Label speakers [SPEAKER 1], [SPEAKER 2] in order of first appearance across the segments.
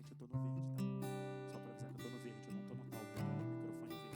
[SPEAKER 1] Gente, eu tô no verde, tá? Só pra avisar que eu tô no verde, eu não tô no tal, eu tô no microfone verde.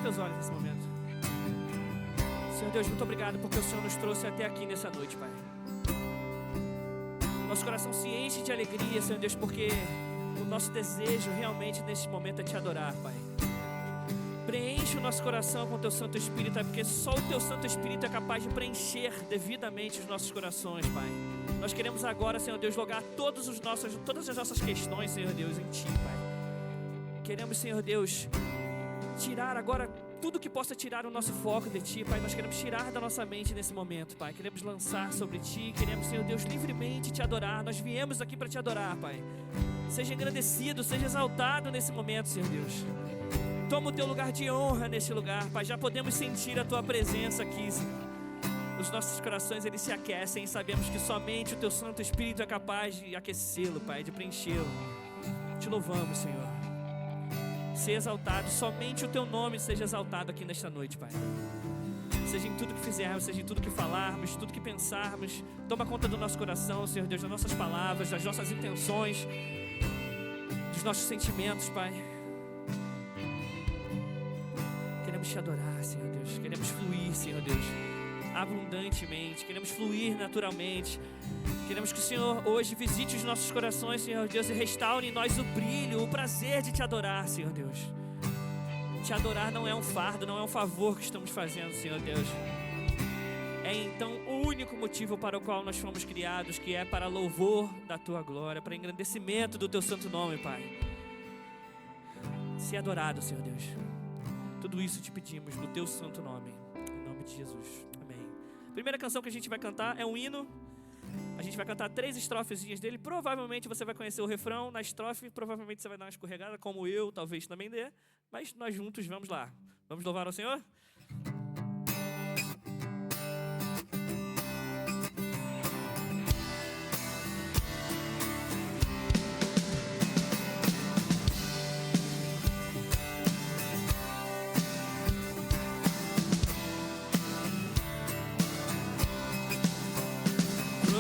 [SPEAKER 1] Teus olhos nesse momento. Senhor Deus, muito obrigado porque o Senhor nos trouxe até aqui nessa noite, Pai. Nosso coração se enche de alegria, Senhor Deus, porque o nosso desejo realmente neste momento é te adorar, Pai. Preenche o nosso coração com o Teu Santo Espírito, Pai, porque só o Teu Santo Espírito é capaz de preencher devidamente os nossos corações, Pai. Nós queremos agora, Senhor Deus, jogar todas as nossas questões, Senhor Deus, em Ti, Pai. Queremos, Senhor Deus, tirar agora tudo que possa tirar o nosso foco de Ti, Pai. Nós queremos tirar da nossa mente nesse momento, Pai. Queremos lançar sobre Ti, queremos, Senhor Deus, livremente Te adorar. Nós viemos aqui para Te adorar, Pai. Seja engrandecido, seja exaltado nesse momento, Senhor Deus. Toma o Teu lugar de honra nesse lugar, Pai. Já podemos sentir a Tua presença aqui, Senhor. Os nossos corações, eles se aquecem e sabemos que somente o Teu Santo Espírito é capaz de aquecê-lo, Pai, de preenchê-lo. Te louvamos, Senhor. Ser exaltado, somente o Teu nome seja exaltado aqui nesta noite, Pai. Seja em tudo que fizermos, seja em tudo que falarmos, tudo que pensarmos. Toma conta do nosso coração, Senhor Deus, das nossas palavras, das nossas intenções, dos nossos sentimentos, Pai. Queremos Te adorar, Senhor Deus. Queremos fluir, Senhor Deus, abundantemente. Queremos fluir naturalmente. Queremos que o Senhor hoje visite os nossos corações, Senhor Deus, e restaure em nós o brilho, o prazer de Te adorar, Senhor Deus. Te adorar não é um fardo, não é um favor que estamos fazendo, Senhor Deus. É então o único motivo para o qual nós fomos criados, que é para louvor da Tua glória, para engrandecimento do Teu santo nome, Pai. Se adorado, Senhor Deus. Tudo isso Te pedimos no Teu santo nome, em nome de Jesus. Amém. A primeira canção que a gente vai cantar é um hino. A gente vai cantar 3 estrofezinhas dele. Provavelmente você vai conhecer o refrão. Na estrofe, provavelmente você vai dar uma escorregada, como eu, talvez também dê. Mas nós juntos vamos lá. Vamos louvar ao Senhor?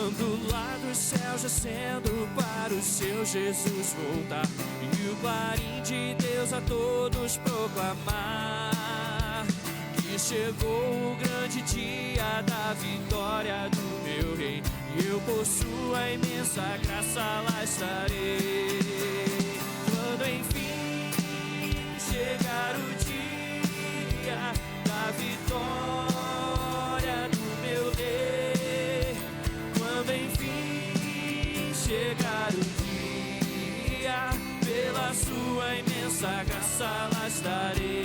[SPEAKER 1] quando lá dos céus descendo para o seu Jesus voltar, e o clarim de Deus a todos proclamar que chegou o grande dia da vitória do meu rei, e eu por sua imensa graça lá estarei. Quando enfim chegar o dia da vitória do meu rei, quando enfim chegar o dia, pela sua imensa graça lá estarei.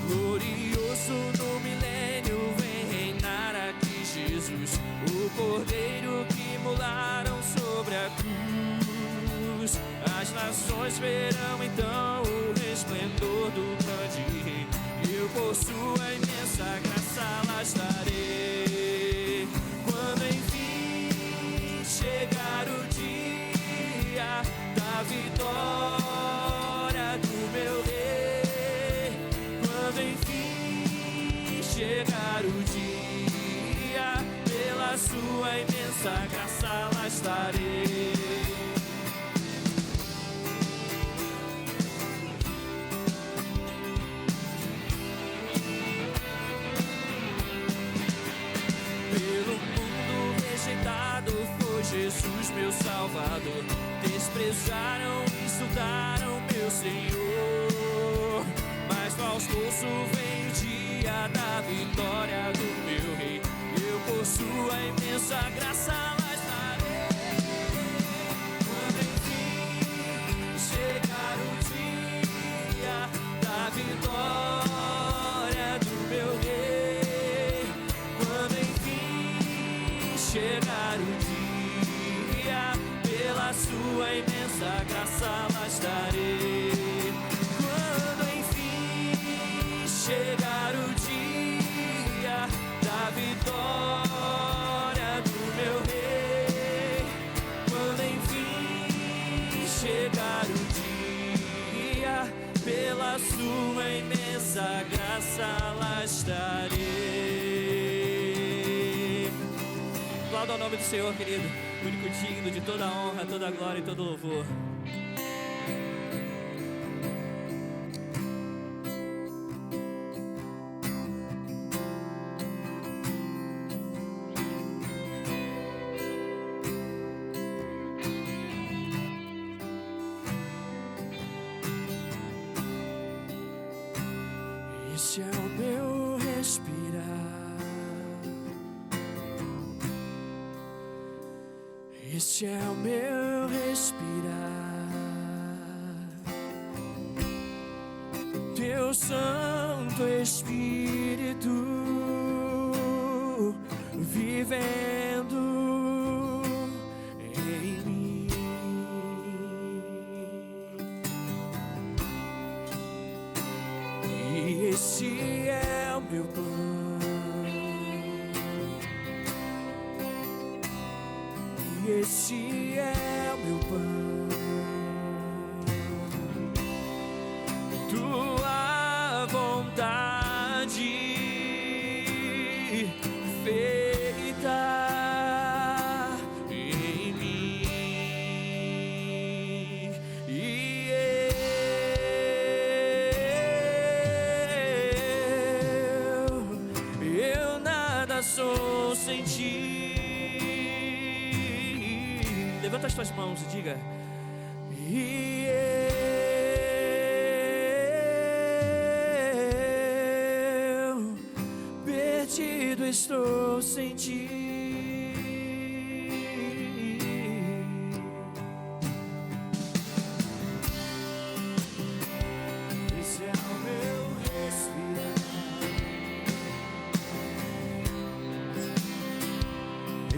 [SPEAKER 1] Glorioso no milênio vem reinar aqui Jesus, o Cordeiro que imolaram sobre a cruz. As nações verão então o resplendor do grande Rei, e eu por sua imensa graça lá estarei. Quando enfim chegar o dia da vitória do meu Rei, quando enfim chegar o dia, pela sua imensa graça lá estarei. Pelo mundo rejeitado foi Jesus meu Salvador, desprezaram, insultaram meu Senhor, mas no almoço vem o dia da vitória do meu Rei, eu por sua imensa graça lá estarei. Quando enfim chegar o dia da vitória do meu Rei, quando enfim chegar o dia, pela sua imensa graça lá estarei. Chegar o dia da vitória do meu Rei, quando enfim chegar o dia, pela sua imensa graça lá estarei. Aplauda ao nome do Senhor, querido, único digno de toda a honra, toda a glória e todo o louvor. Esse é o meu respirar, esse é o meu respirar, Teu Santo Espírito vivendo em mim. E esse é o meu pão, e esse é o meu pão, tua vontade feita em mim. E eu nada sou sem ti. Levanta as tuas mãos e diga: e eu perdido estou sem ti. Esse é o meu respirar,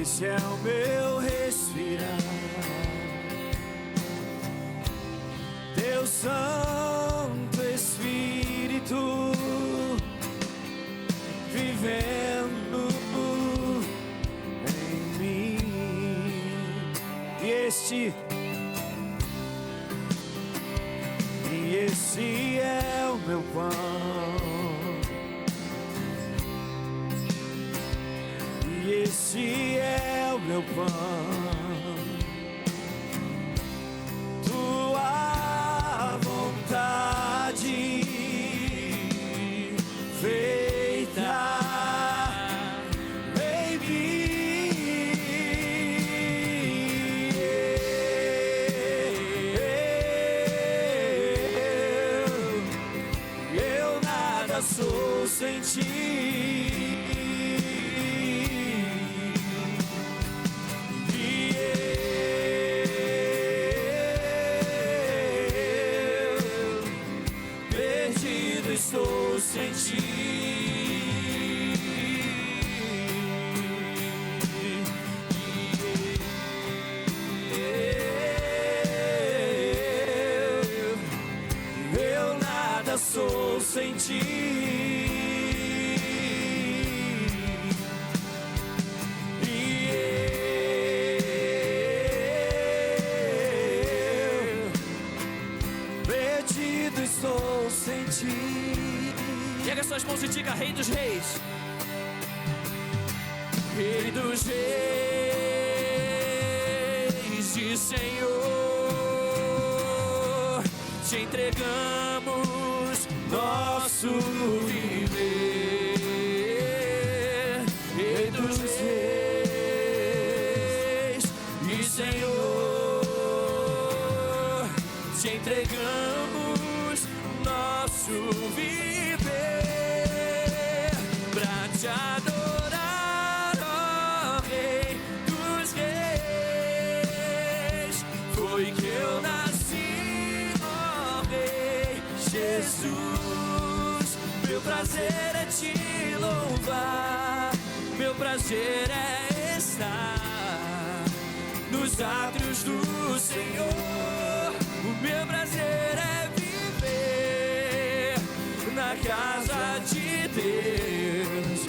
[SPEAKER 1] esse é o meu respirar, Teu Santo Espírito vivendo em mim. E
[SPEAKER 2] esse é o meu pão, e esse é o meu pão. Tua vontade feita em mim. Eu nada sou sem ti. Estou sem ti. Eu nada sou sem ti. Perdido estou sem ti.
[SPEAKER 1] Pega suas mãos e diga: Rei dos Reis, Rei dos Reis e Senhor, te entregamos nosso viver. Rei dos Reis e Senhor, te entregamos nosso viver. Te adorar, ó Rei dos Reis, foi que eu nasci, ó Rei Jesus. Meu prazer é te louvar, meu prazer é estar nos átrios do Senhor. O meu prazer é viver na casa de Deus,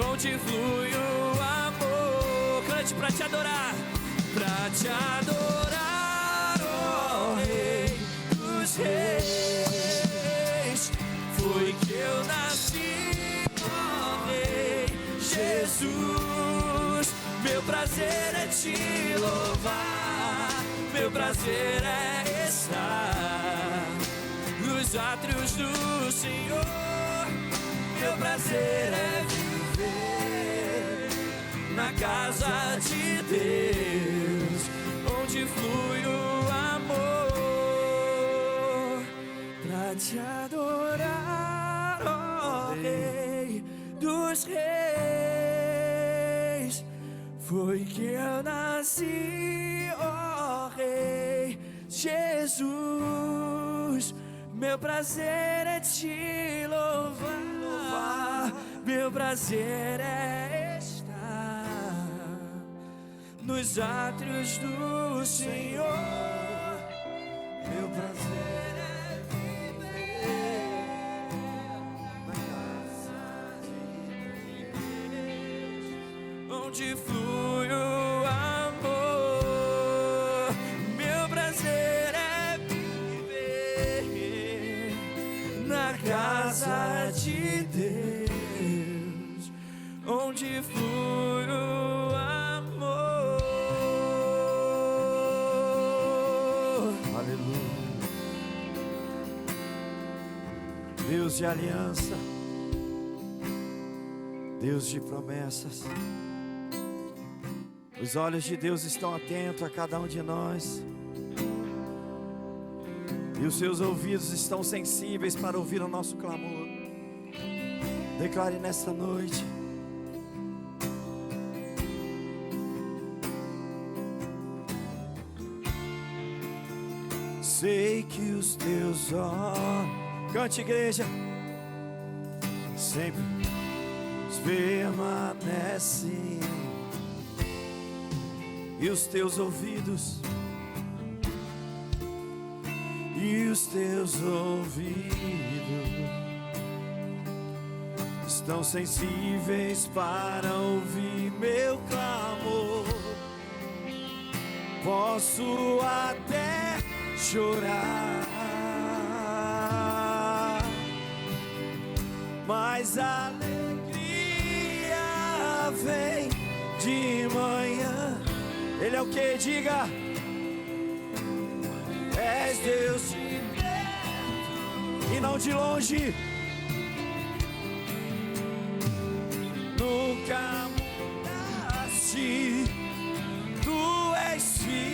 [SPEAKER 1] onde flui o amor. Cante pra te adorar, ó Rei dos Reis. Foi que eu nasci, ó Rei Jesus. Meu prazer é te louvar, meu prazer é estar nos átrios do Senhor. Meu prazer é viver na casa de Deus, onde flui o amor. Pra te adorar, ó Rei dos Reis, foi que eu nasci, ó Rei Jesus. Meu prazer é te louvar, meu prazer é estar nos átrios do Senhor. Meu prazer é viver na casa de Deus, onde flui o amor. Meu prazer é viver na casa de Deus, onde flui o amor.
[SPEAKER 2] Aleluia. Deus de aliança, Deus de promessas. Os olhos de Deus estão atentos a cada um de nós, e os seus ouvidos estão sensíveis para ouvir o nosso clamor. Declare nesta noite: sei que os teus olhos, cante igreja, sempre permanecem, e os teus ouvidos, estão sensíveis para ouvir meu clamor. Posso até chorar, mas a alegria vem de manhã. Ele é o que? Diga. És Deus de perto e não de longe. Nunca mudaste, tu és fiel.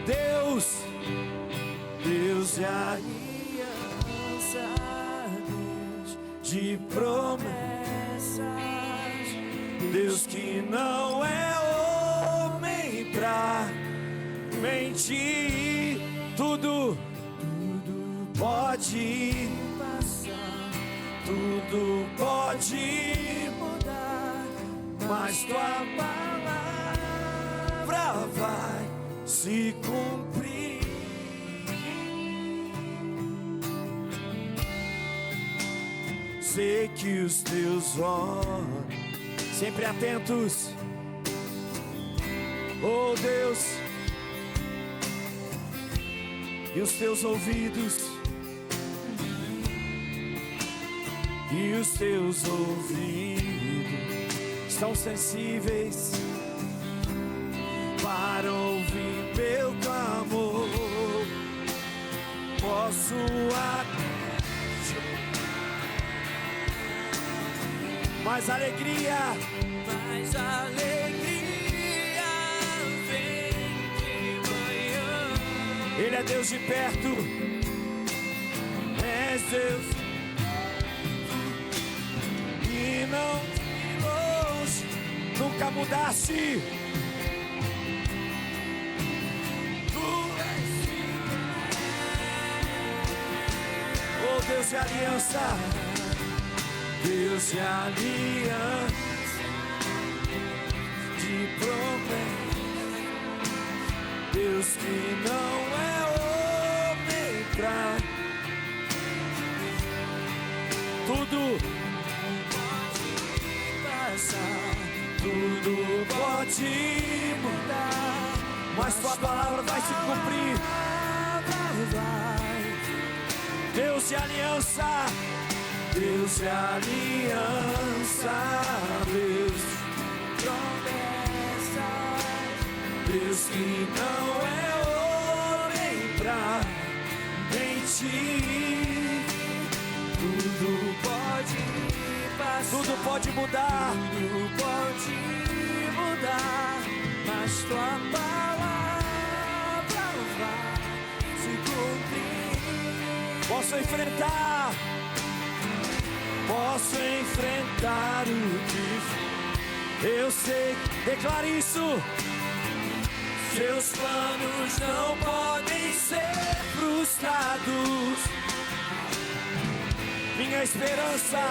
[SPEAKER 2] Deus, Deus de aliança, Deus de promessas, Deus que não é homem pra mentir. Tudo pode passar, tudo pode mudar, mas tua palavra vai se cumprir. Sei que os teus olhos sempre atentos, oh Deus, e os teus ouvidos, e os teus ouvidos estão sensíveis para ouvir meu clamor. Posso mais alegria,
[SPEAKER 1] mais alegria vem de manhã.
[SPEAKER 2] Ele é Deus de perto, és Deus e não de longe. Nunca mudaste, tu és fiel. Oh Deus de aliança, Deus de aliança, de promessa, Deus que não é homem pra tudo pode passar, tudo pode mudar, mas tua palavra vai se cumprir. Deus de aliança, Deus de aliança, Deus de promessas, Deus que não é homem pra mentir. Tudo pode passar, tudo pode mudar, tudo pode mudar, mas tua palavra vai se cumprir. Posso enfrentar, posso enfrentar o que eu sei, declare isso. Seus planos não podem ser frustrados. Minha esperança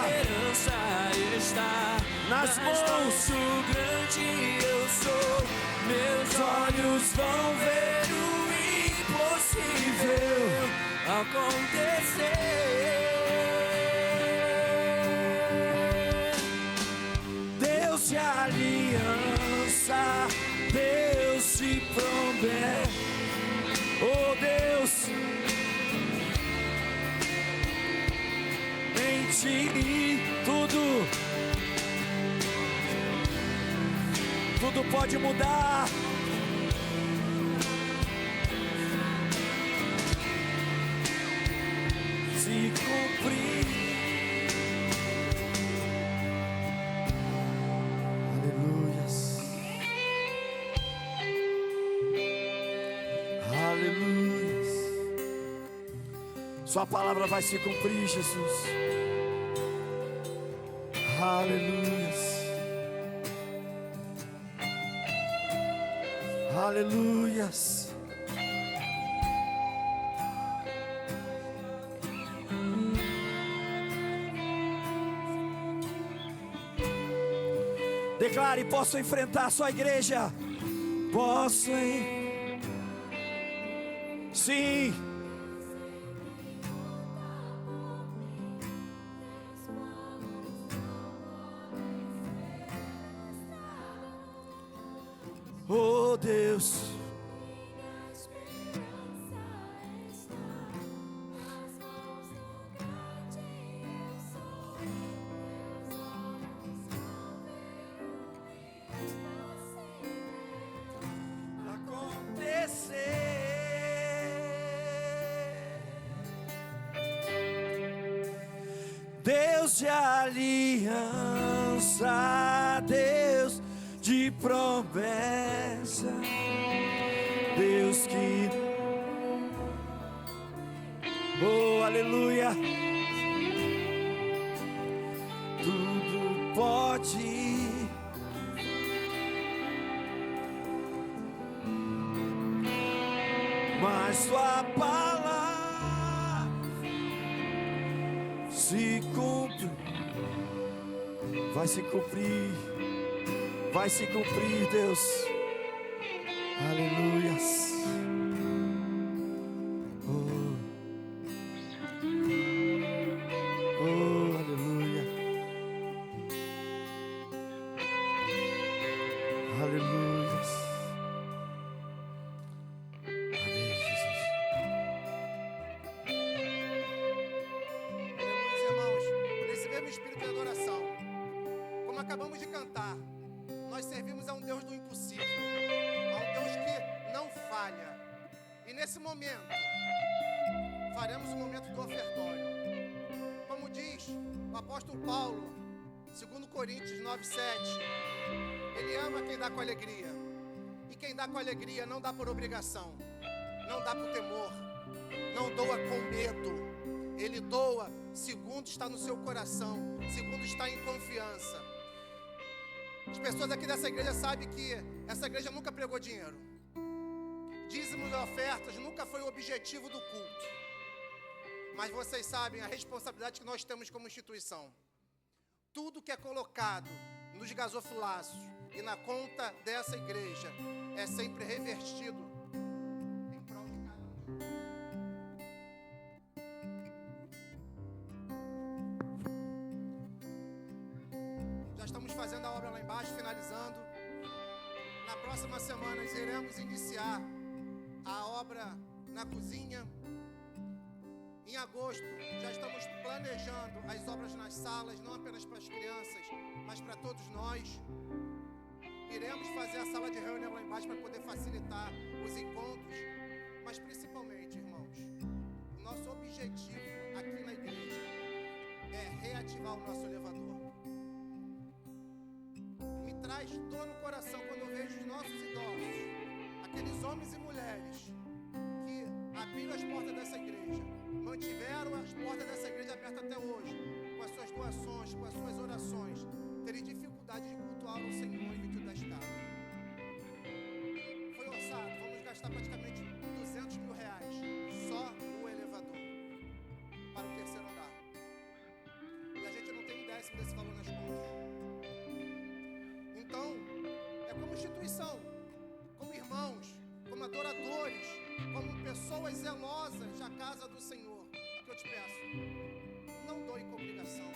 [SPEAKER 2] está nas mãos do grande eu sou. Meus olhos vão ver o impossível acontecer. Deus de aliança, Deus de promessa, oh Deus, em ti tudo pode mudar. Se cumprir. Aleluias. Aleluias. Sua palavra vai se cumprir, Jesus. Aleluias. Aleluias. Declare: posso enfrentar a sua igreja. Posso, hein? Sim. Oh Deus, Deus de aliança, Deus de promessa, Deus que... Oh, aleluia! Tudo pode, mas sua palavra se cumpre, vai se cumprir, vai se cumprir, Deus. Aleluias.
[SPEAKER 3] Acabamos de cantar, nós servimos a um Deus do impossível, a um Deus que não falha. E nesse momento, faremos o momento do ofertório. Como diz o apóstolo Paulo, 2 Coríntios 9:7, ele ama quem dá com alegria. E quem dá com alegria não dá por obrigação, não dá por temor, não doa com medo. Ele doa segundo está no seu coração, segundo está em confiança. As pessoas aqui dessa igreja sabem que essa igreja nunca pregou dinheiro. Dízimos e ofertas nunca foi o objetivo do culto. Mas vocês sabem a responsabilidade que nós temos como instituição. Tudo que é colocado nos gasofilácios e na conta dessa igreja é sempre revertido em prol de cada um. Já estamos fazendo a obra lá embaixo, finalizando. Na próxima semana nós iremos iniciar a obra na cozinha. Em agosto já estamos planejando as obras nas salas, não apenas para as crianças, mas para todos nós. Iremos fazer a sala de reunião lá embaixo para poder facilitar os encontros. Mas principalmente, irmãos, o nosso objetivo aqui na igreja é reativar o nosso elevador. Me traz dor no coração quando eu vejo os nossos idosos, aqueles homens e mulheres que abriram as portas dessa igreja, mantiveram as portas dessa igreja abertas até hoje, com as suas doações, com as suas orações, terem dificuldade de cultuar o Senhor em virtude da escada. Foi orçado, vamos gastar praticamente R$200 mil, só o elevador, para o terceiro andar. E a gente não tem décimo desse valor nas contas. Então, é como instituição, como irmãos, como adoradores, como pessoas zelosas da casa do Senhor, que eu te peço, não doe com obrigação,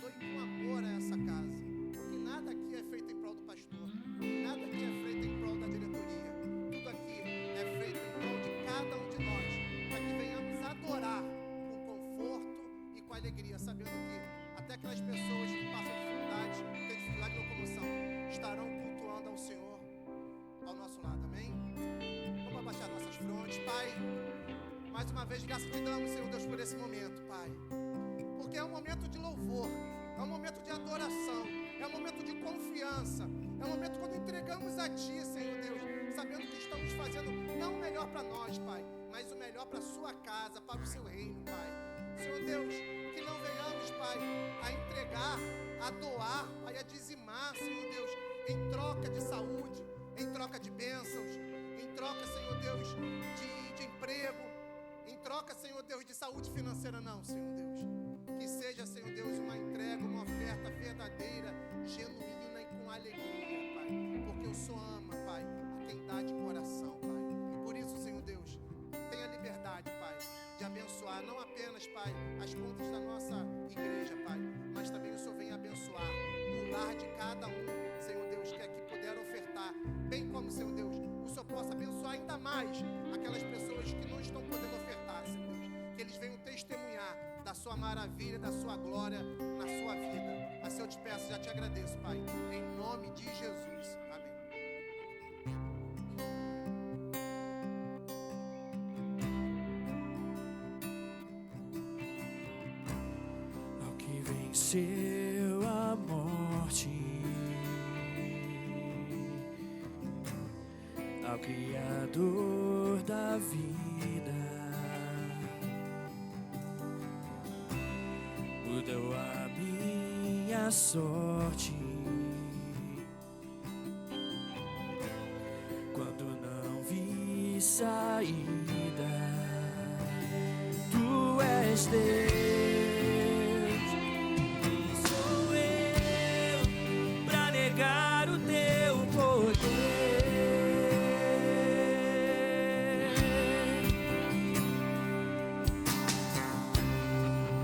[SPEAKER 3] doe com amor a essa casa, porque nada aqui é feito em prol do pastor, nada aqui é feito em prol da diretoria, tudo aqui é feito em prol de cada um de nós, para que venhamos adorar com conforto e com alegria, sabendo que até aquelas pessoas que passam dificuldade, têm dificuldade de locomoção, estarão cultuando ao Senhor ao nosso lado, amém? Vamos abaixar nossas frontes, Pai. Mais uma vez, graças te damos, Senhor Deus, por esse momento, Pai. Porque é um momento de louvor, é um momento de adoração, é um momento de confiança, é um momento quando entregamos a Ti, Senhor Deus, sabendo que estamos fazendo não o melhor para nós, Pai, mas o melhor para a Sua casa, para o Seu reino, Pai. Senhor Deus, que não venhamos, Pai, a entregar, a doar, Pai, a dizimar, Senhor Deus, em troca de saúde, em troca de bênçãos, em troca, Senhor Deus, de emprego, em troca, Senhor Deus, de saúde financeira, não, Senhor Deus. Que seja, Senhor Deus, uma entrega, uma oferta verdadeira, genuína e com alegria, Pai. Porque o Senhor ama, Pai, a quem dá de coração, Pai. E por isso, Senhor Deus, tenha liberdade, Pai, de abençoar não apenas, Pai, as contas da nossa igreja, Pai, mas também o Senhor venha abençoar o lar de cada um, Senhor Deus, que aqui puder ofertar, bem como, Senhor Deus, o Senhor possa abençoar ainda mais aquelas pessoas que não estão podendo ofertar, Senhor Deus, que eles venham testemunhar da sua maravilha, da sua glória na sua vida. Assim eu te peço, já te agradeço, Pai, em nome de Jesus, amém.
[SPEAKER 2] venceu a morte, ao Criador da vida, mudou a minha sorte. Quando não vi saída, tu és Deus. Quem sou eu pra negar o teu poder?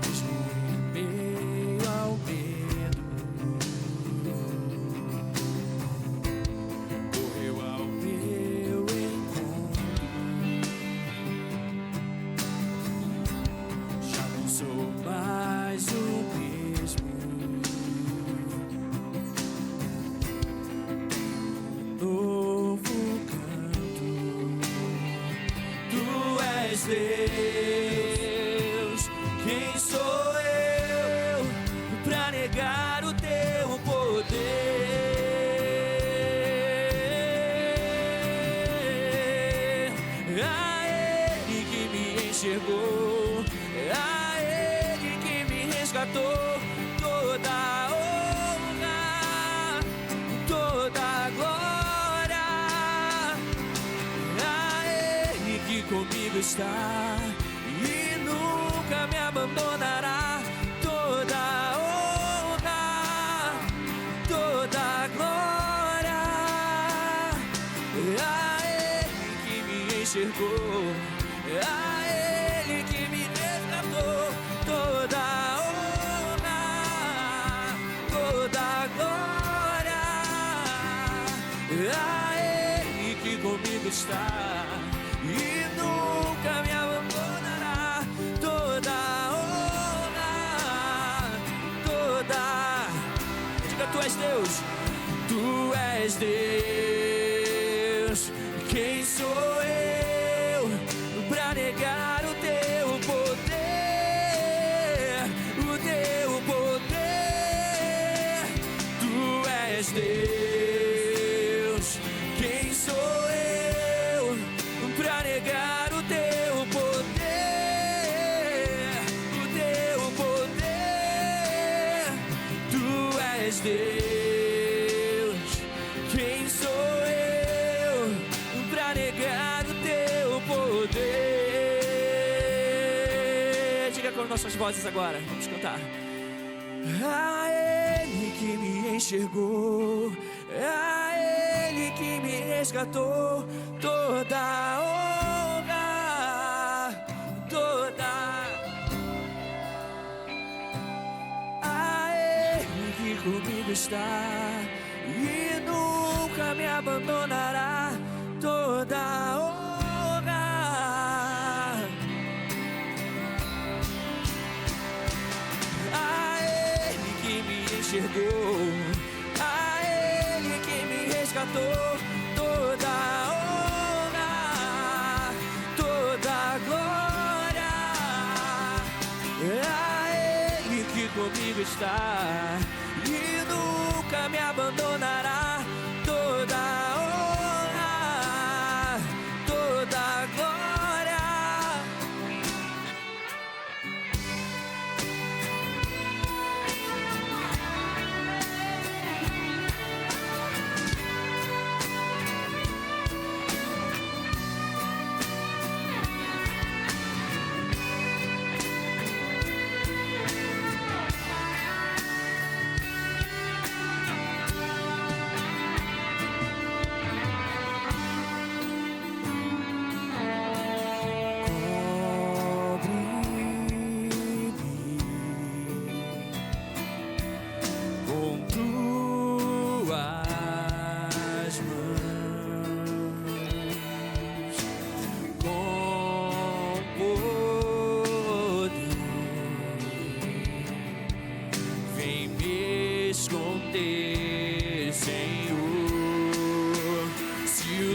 [SPEAKER 2] Mesmo em meio ao medo, correu ao meu encontro. Já não sou mais o mesmo. Novo canto. Tu és Deus. Quem sou eu pra negar o teu poder? A Ele que me enxergou, a Ele que me resgatou, toda a honra, toda a glória. A Ele que comigo está e nunca me abandonará, toda a honra, toda a glória. A Ele que me enxergou, a Ele que me resgatou, toda a honra, toda a glória. A Ele que comigo está e nunca me abandonará, toda a honra, toda. Diga, tu és Deus, tu és Deus. Quem sou eu pra negar o teu poder? O teu poder. Tu és Deus. Quem sou eu pra negar o teu poder? O teu poder. Tu és Deus. Quem sou eu pra negar o teu poder? Diga com nossas vozes agora, vamos cantar. A Ele que me enxergou, a Ele que me resgatou, toda a honra, toda. A Ele que comigo está e nunca me abandonará, toda a honra. A Ele que me enxergou, a Ele que me resgatou, toda a honra, toda a glória. A Ele que comigo está e nunca me abandonará, toda a honra, toda a glória.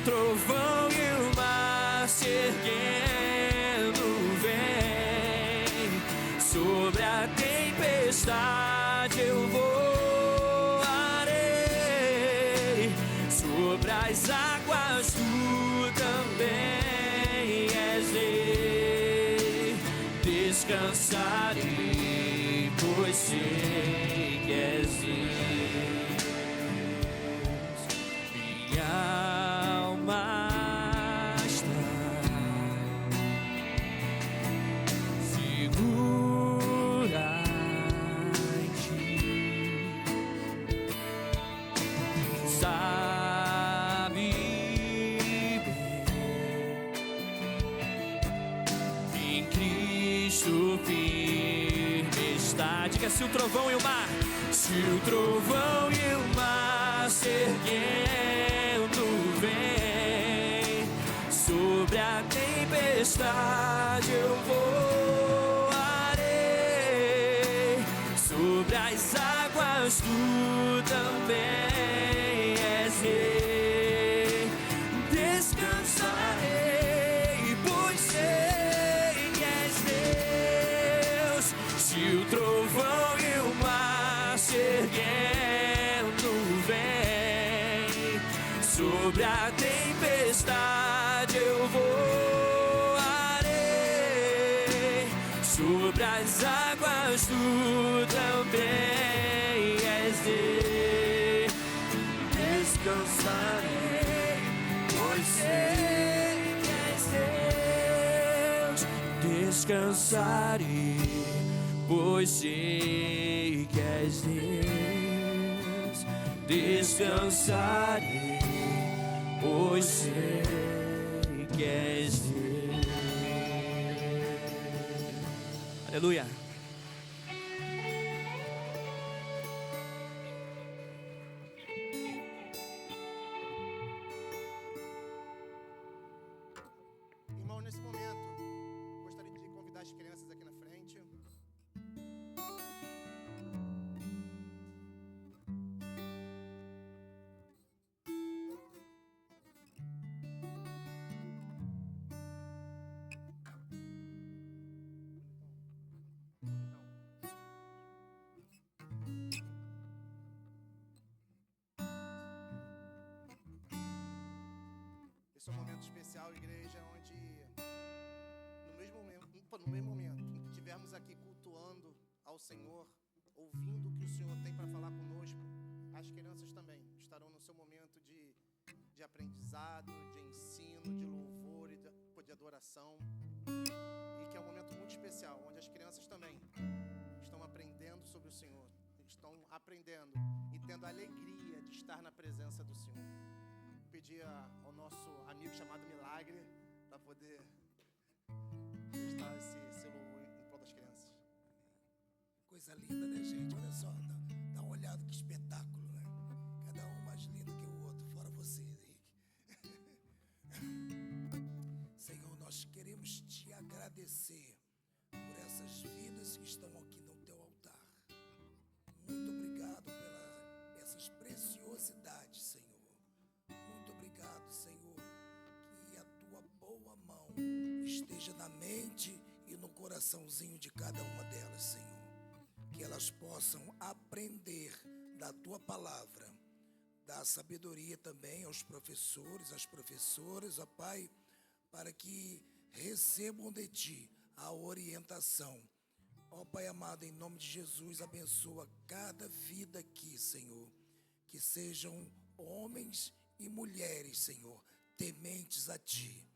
[SPEAKER 2] trovão e o mar se erguendo vem sobre a tempestade. descansarei, pois sei que és Deus. Minha alma está segura em ti. Sabe bem, em Cristo firme está. Diga: se o trovão e o mar, se o trovão e o mar se erguendo vem, sobre a tempestade eu voarei, sobre as águas tu também és rei. Descansarei, pois sei que és Deus. Se o trovão e o mar se erguendo vem, sobre a tempestade eu voarei, sobre as águas tu também és Deus. Descansarei, pois sei que és Deus. Descansarei, pois sei que és Deus. Descansarei, pois sei que és Deus. Aleluia.
[SPEAKER 3] Irmão, nesse momento, gostaria de convidar as crianças aqui na frente. Esse é um momento especial, igreja, onde no mesmo momento em que estivermos aqui cultuando ao Senhor, ouvindo o que o Senhor tem para falar conosco, as crianças também estarão no seu momento de aprendizado, de ensino, de louvor e de adoração. E que é um momento muito especial, onde as crianças também estão aprendendo sobre o Senhor, estão aprendendo e tendo a alegria de estar na presença do Senhor. Pedir ao nosso amigo chamado Milagre para poder prestar esse louvor em prol das crianças.
[SPEAKER 4] Coisa linda, né, gente? Olha só, dá uma olhada, que espetáculo, né? Cada um mais lindo que o outro, fora você, Henrique. Senhor, nós queremos te agradecer por essas vidas que estão aqui no teu altar. Muito obrigado pelas essas preciosidades, Senhor. Muito obrigado, Senhor, que a tua boa mão esteja na mente e no coraçãozinho de cada uma delas, Senhor. Que elas possam aprender da tua palavra, dar sabedoria também aos professores, às professoras, ó Pai, para que recebam de ti a orientação. Ó Pai amado, em nome de Jesus, abençoa cada vida aqui, Senhor. Que sejam homens e mulheres, Senhor, tementes a ti.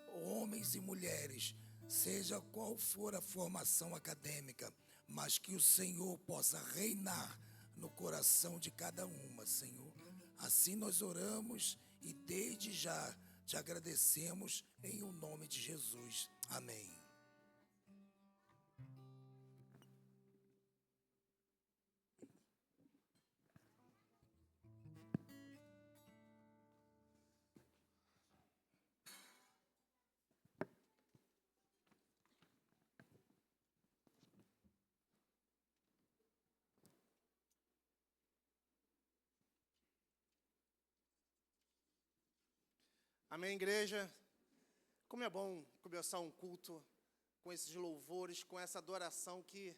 [SPEAKER 4] Homens e mulheres, seja qual for a formação acadêmica, mas que o Senhor possa reinar no coração de cada uma, Senhor. Assim nós oramos e desde já te agradecemos em o nome de Jesus. Amém.
[SPEAKER 3] Amém, igreja? Como é bom começar um culto com esses louvores, com essa adoração que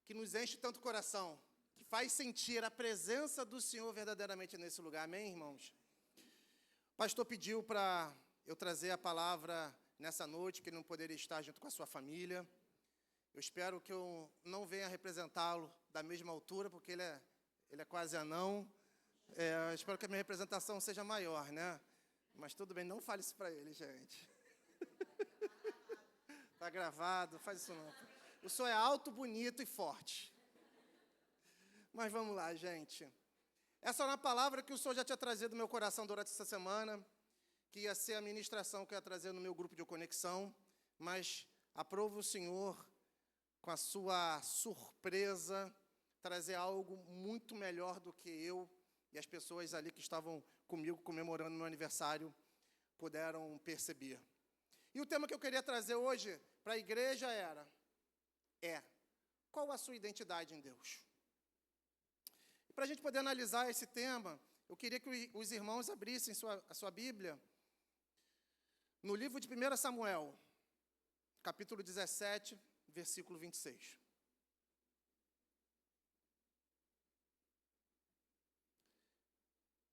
[SPEAKER 3] nos enche tanto o coração, que faz sentir a presença do Senhor verdadeiramente nesse lugar. Amém, irmãos? O pastor pediu para eu trazer a palavra nessa noite, que ele não poderia estar junto com a sua família. Eu espero que eu não venha representá-lo da mesma altura, porque ele é quase anão. Eu espero que a minha representação seja maior, né? Mas tudo bem, não fale isso para ele, gente. Tá gravado, faz isso não. O senhor é alto, bonito e forte. Mas vamos lá, gente. Essa é uma palavra que o senhor já tinha trazido no meu coração durante essa semana, que ia ser a ministração que eu ia trazer no meu grupo de conexão, mas aprova o senhor, com a sua surpresa, trazer algo muito melhor do que eu e as pessoas ali que estavam comigo comemorando meu aniversário puderam perceber. E o tema que eu queria trazer hoje para a igreja qual a sua identidade em Deus? E para a gente poder analisar esse tema, eu queria que os irmãos abrissem a sua Bíblia no livro de 1 Samuel, capítulo 17, versículo 26.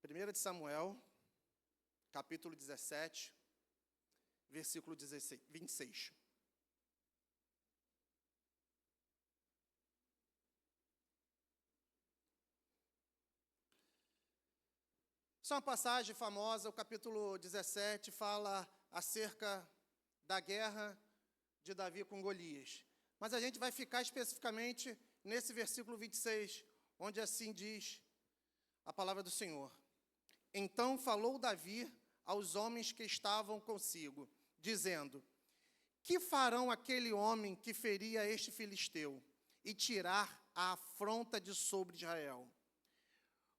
[SPEAKER 3] Primeira de Samuel, capítulo 17, versículo 26. Isso é uma passagem famosa, o capítulo 17 fala acerca da guerra de Davi com Golias. Mas a gente vai ficar especificamente nesse versículo 26, onde assim diz a palavra do Senhor. Então falou Davi aos homens que estavam consigo, dizendo: que farão aquele homem que feria este filisteu e tirar a afronta de sobre Israel?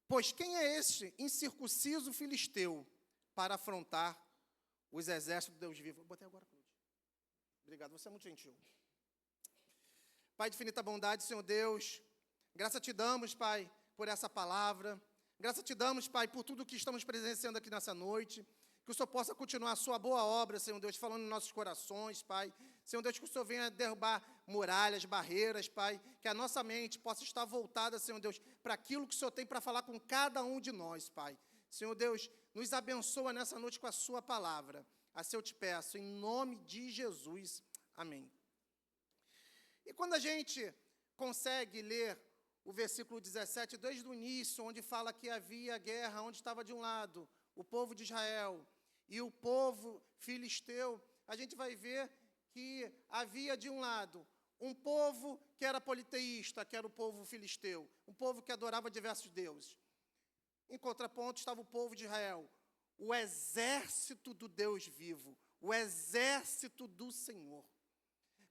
[SPEAKER 3] Pois quem é este incircunciso filisteu para afrontar os exércitos de Deus vivo? Eu botei agora, Cláudio. Obrigado, você é muito gentil. Pai de infinita bondade, Senhor Deus, graça te damos, Pai, por essa palavra. Graça te damos, Pai, por tudo que estamos presenciando aqui nessa noite. Que o Senhor possa continuar a sua boa obra, Senhor Deus, falando em nossos corações, Pai. Senhor Deus, que o Senhor venha derrubar muralhas, barreiras, Pai. Que a nossa mente possa estar voltada, Senhor Deus, para aquilo que o Senhor tem para falar com cada um de nós, Pai. Senhor Deus, nos abençoa nessa noite com a sua palavra. Assim eu te peço, em nome de Jesus. Amém. E quando a gente consegue ler o versículo 17, desde o início, onde fala que havia guerra, onde estava de um lado o povo de Israel e o povo filisteu, a gente vai ver que havia de um lado um povo que era politeísta, que era o povo filisteu, um povo que adorava diversos deuses. Em contraponto estava o povo de Israel, o exército do Deus vivo, o exército do Senhor.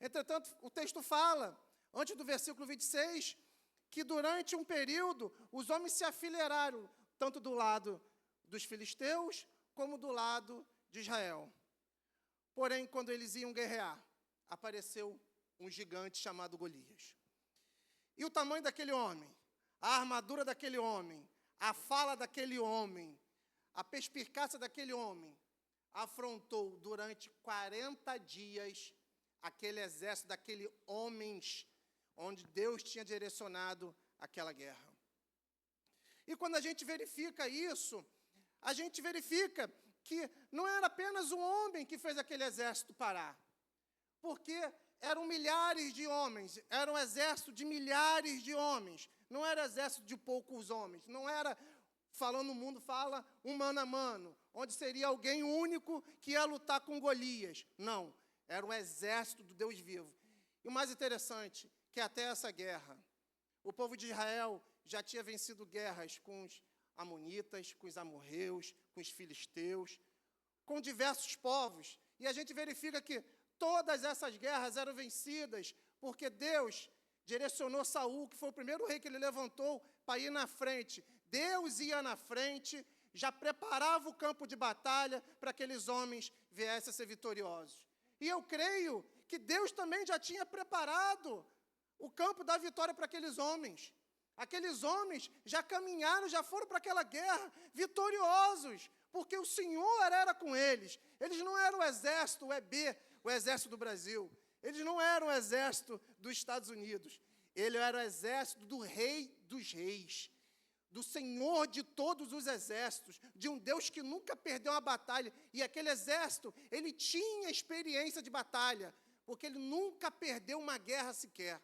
[SPEAKER 3] Entretanto, o texto fala, antes do versículo 26, que durante um período os homens se afileiraram, tanto do lado dos filisteus, como do lado de Israel. Porém, quando eles iam guerrear, apareceu um gigante chamado Golias. E o tamanho daquele homem, a armadura daquele homem, a fala daquele homem, a perspicácia daquele homem, afrontou durante 40 dias aquele exército daqueles homens onde Deus tinha direcionado aquela guerra. E quando a gente verifica isso, a gente verifica que não era apenas um homem que fez aquele exército parar, porque eram milhares de homens, era um exército de milhares de homens, não era exército de poucos homens, não era, falando no mundo, fala um mano a mano, onde seria alguém único que ia lutar com Golias. Não, era um exército do Deus vivo. E o mais interessante, que até essa guerra, o povo de Israel já tinha vencido guerras com os amonitas, com os amorreus, com os filisteus, com diversos povos. E a gente verifica que todas essas guerras eram vencidas porque Deus direcionou Saul, que foi o primeiro rei que ele levantou para ir na frente. Deus ia na frente, já preparava o campo de batalha para que aqueles homens viessem a ser vitoriosos. E eu creio que Deus também já tinha preparado o campo da vitória para aqueles homens. Aqueles homens já caminharam, já foram para aquela guerra vitoriosos, porque o Senhor era com eles. Eles não eram o exército, o EB, o exército do Brasil. Eles não eram o exército dos Estados Unidos. Ele era o exército do Rei dos Reis, do Senhor de todos os exércitos, de um Deus que nunca perdeu uma batalha. E aquele exército, ele tinha experiência de batalha, porque ele nunca perdeu uma guerra sequer.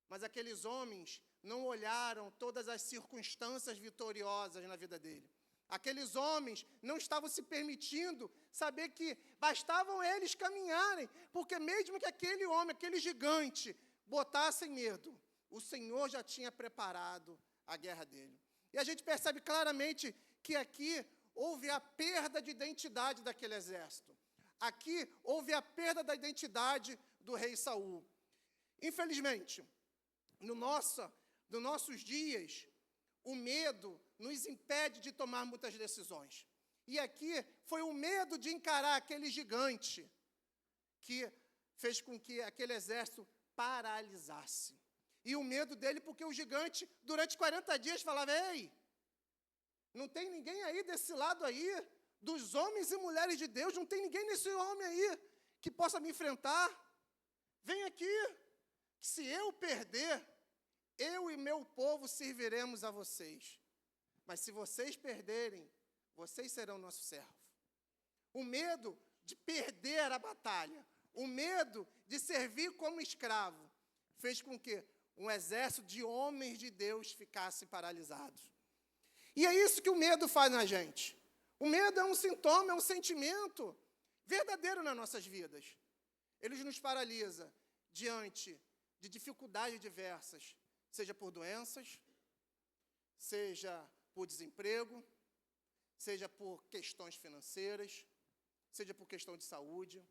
[SPEAKER 3] Mas aqueles homens não olharam todas as circunstâncias vitoriosas na vida dele. Aqueles homens não estavam se permitindo saber que bastavam eles caminharem, porque mesmo que aquele homem, aquele gigante, botassem medo, o Senhor já tinha preparado a guerra dele. E a gente percebe claramente que aqui houve a perda de identidade daquele exército. Aqui houve a perda da identidade do rei Saul. Infelizmente, nos nossos dias, o medo nos impede de tomar muitas decisões. E aqui foi o medo de encarar aquele gigante que fez com que aquele exército paralisasse. E o medo dele, porque o gigante, durante 40 dias, falava: ei, não tem ninguém aí desse lado aí, dos homens e mulheres de Deus, não tem ninguém nesse homem aí que possa me enfrentar. Vem aqui, que se eu perder, eu e meu povo serviremos a vocês. Mas se vocês perderem, vocês serão nosso servo. O medo de perder a batalha, o medo de servir como escravo, fez com que um exército de homens de Deus ficasse paralisados. E é isso que o medo faz na gente. O medo é um sintoma, é um sentimento verdadeiro nas nossas vidas. Ele nos paralisa diante de dificuldades diversas, seja por doenças, seja por desemprego, seja por questões financeiras, seja por questão de saúde,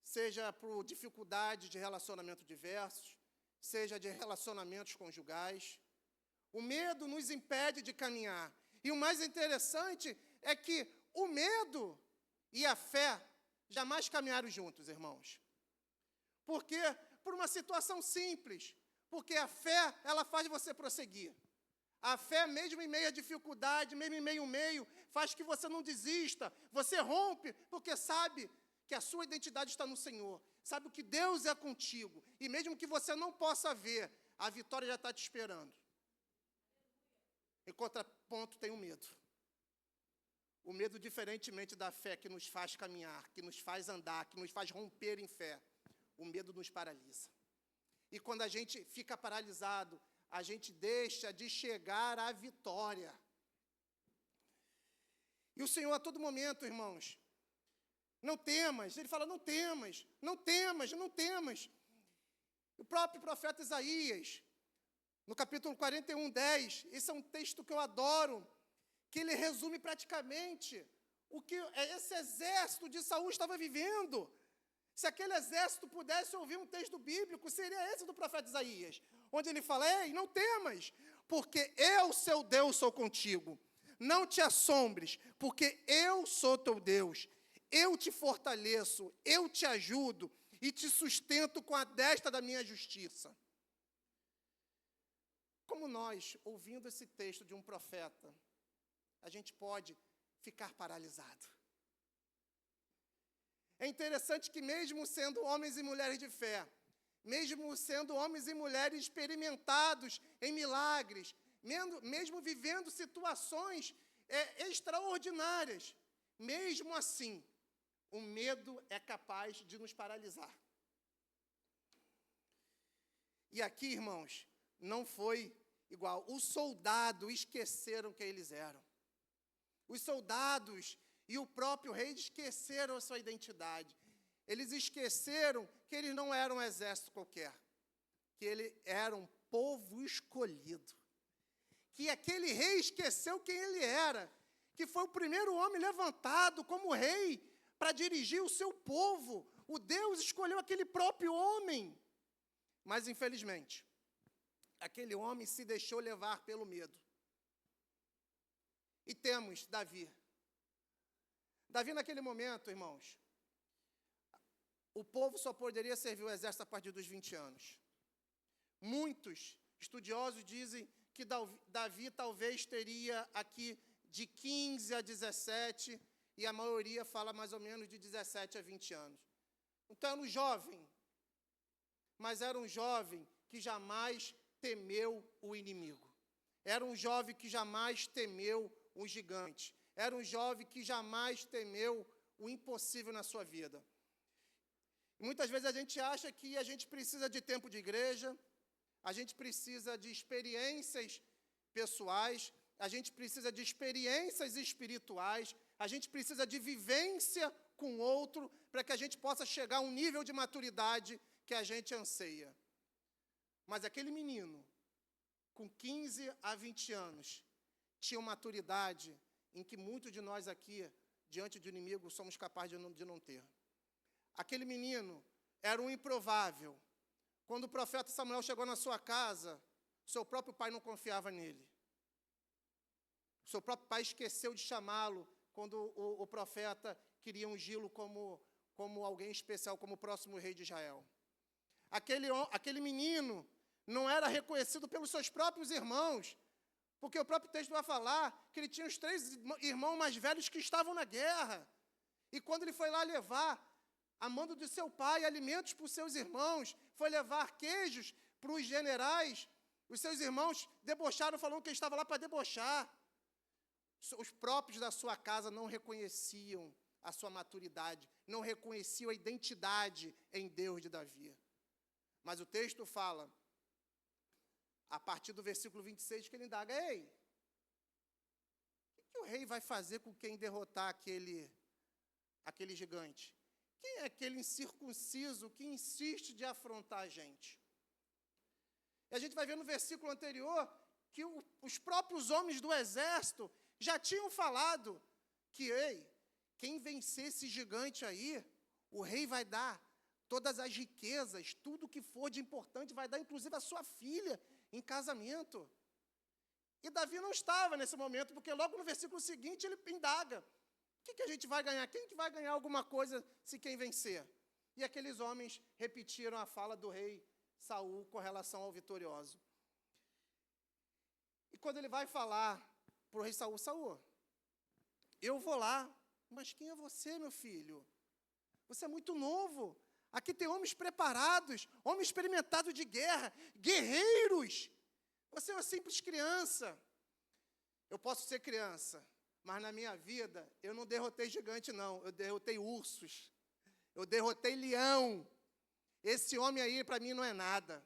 [SPEAKER 3] seja por dificuldades de relacionamento diversos, seja de relacionamentos conjugais. O medo nos impede de caminhar. E o mais interessante é que o medo e a fé jamais caminharam juntos, irmãos. Porque, por uma situação simples, porque a fé, ela faz você prosseguir. A fé, mesmo em meio à dificuldade, mesmo em meio, faz que você não desista. Você rompe, porque sabe que a sua identidade está no Senhor. Sabe que Deus é contigo. E mesmo que você não possa ver, a vitória já está te esperando. Em contraponto, tem o medo. O medo, diferentemente da fé, que nos faz caminhar, que nos faz andar, que nos faz romper em fé, o medo nos paralisa. E quando a gente fica paralisado, a gente deixa de chegar à vitória. E o Senhor, a todo momento, irmãos, não temas. Ele fala: não temas, não temas, não temas. O próprio profeta Isaías, no capítulo 41, 10, esse é um texto que eu adoro, que ele resume praticamente o que esse exército de Saul estava vivendo. Se aquele exército pudesse ouvir um texto bíblico, seria esse do profeta Isaías, onde ele fala: ei, não temas, porque eu, seu Deus, sou contigo. Não te assombres, porque eu sou teu Deus. Eu te fortaleço, eu te ajudo e te sustento com a destra da minha justiça. Como nós, ouvindo esse texto de um profeta, a gente pode ficar paralisado. É interessante que mesmo sendo homens e mulheres de fé, mesmo sendo homens e mulheres experimentados em milagres, mesmo vivendo situações extraordinárias, mesmo assim, o medo é capaz de nos paralisar. E aqui, irmãos, não foi igual. Os soldados esqueceram quem eles eram. Os soldados e o próprio rei esqueceram a sua identidade. Eles esqueceram que eles não eram um exército qualquer, que ele era um povo escolhido. Que aquele rei esqueceu quem ele era, que foi o primeiro homem levantado como rei para dirigir o seu povo. O Deus escolheu aquele próprio homem. Mas, infelizmente, aquele homem se deixou levar pelo medo. E temos Davi. Davi, naquele momento, irmãos, o povo só poderia servir o exército a partir dos 20 anos. Muitos estudiosos dizem que Davi talvez teria aqui de 15 a 17, e a maioria fala mais ou menos de 17 a 20 anos. Então era um jovem, mas era um jovem que jamais temeu o inimigo. Era um jovem que jamais temeu um gigante. Era um jovem que jamais temeu o impossível na sua vida. E muitas vezes a gente acha que a gente precisa de tempo de igreja, a gente precisa de experiências pessoais, a gente precisa de experiências espirituais, a gente precisa de vivência com o outro, para que a gente possa chegar a um nível de maturidade que a gente anseia. Mas aquele menino, com 15 a 20 anos, tinha uma maturidade em que muitos de nós aqui, diante do inimigo, somos capazes de não ter. Aquele menino era um improvável. Quando o profeta Samuel chegou na sua casa, seu próprio pai não confiava nele. Seu próprio pai esqueceu de chamá-lo quando o profeta queria ungí-lo como alguém especial, como o próximo rei de Israel. Aquele menino não era reconhecido pelos seus próprios irmãos, porque o próprio texto vai falar que ele tinha os 3 irmãos mais velhos que estavam na guerra. E quando ele foi lá levar, a mando de seu pai, alimentos para os seus irmãos, foi levar queijos para os generais, os seus irmãos debocharam, falando que ele estava lá para debochar. Os próprios da sua casa não reconheciam a sua maturidade, não reconheciam a identidade em Deus de Davi. Mas o texto fala, a partir do versículo 26, que ele indaga, ei, o que o rei vai fazer com quem derrotar aquele gigante? Quem é aquele incircunciso que insiste de afrontar a gente? E a gente vai ver no versículo anterior que os próprios homens do exército já tinham falado que, ei, quem vencer esse gigante aí, o rei vai dar todas as riquezas, tudo que for de importante, vai dar inclusive a sua filha em casamento. E Davi não estava nesse momento, porque logo no versículo seguinte ele indaga, o que a gente vai ganhar? Quem que vai ganhar alguma coisa se quem vencer? E aqueles homens repetiram a fala do rei Saul com relação ao vitorioso. E quando ele vai falar para o rei Saul, Saul, eu vou lá, mas quem é você, meu filho? Você é muito novo. Aqui tem homens preparados, homens experimentados de guerra, guerreiros. Você é uma simples criança. Eu posso ser criança, mas na minha vida eu não derrotei gigante, não. Eu derrotei ursos. Eu derrotei leão. Esse homem aí, para mim, não é nada.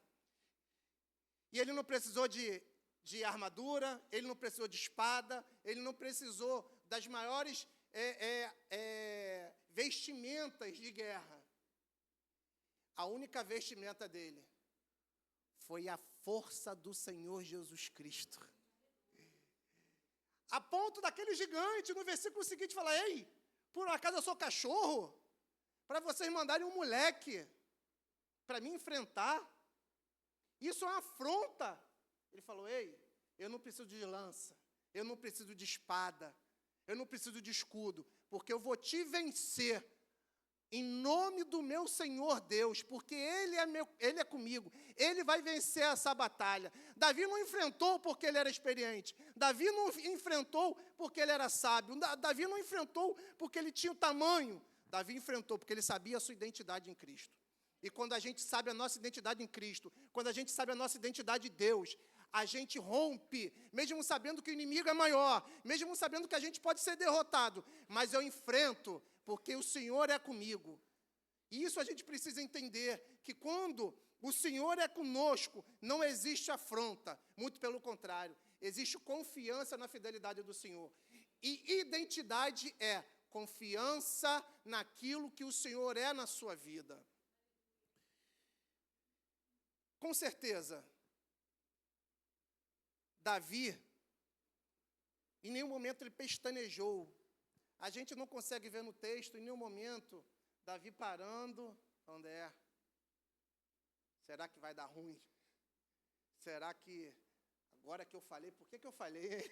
[SPEAKER 3] E ele não precisou de armadura, ele não precisou de espada, ele não precisou das maiores vestimentas de guerra. A única vestimenta dele foi a força do Senhor Jesus Cristo. A ponto daquele gigante, no versículo seguinte, falar, ei, por acaso eu sou cachorro? Para vocês mandarem um moleque para me enfrentar? Isso é uma afronta. Ele falou, ei, eu não preciso de lança, eu não preciso de espada, eu não preciso de escudo, porque eu vou te vencer em nome do meu Senhor Deus, porque Ele é comigo, Ele vai vencer essa batalha. Davi não enfrentou porque ele era experiente, Davi não enfrentou porque ele era sábio, Davi não enfrentou porque ele tinha o tamanho, Davi enfrentou porque ele sabia a sua identidade em Cristo. E quando a gente sabe a nossa identidade em Cristo, quando a gente sabe a nossa identidade em Deus, a gente rompe, mesmo sabendo que o inimigo é maior, mesmo sabendo que a gente pode ser derrotado, mas eu enfrento, porque o Senhor é comigo. E isso a gente precisa entender, que quando o Senhor é conosco, não existe afronta, muito pelo contrário, existe confiança na fidelidade do Senhor. E identidade é confiança naquilo que o Senhor é na sua vida. Com certeza, Davi, em nenhum momento ele pestanejou. A gente não consegue ver no texto, em nenhum momento, Davi parando, onde é? Será que vai dar ruim? Será que, agora que eu falei, por que eu falei?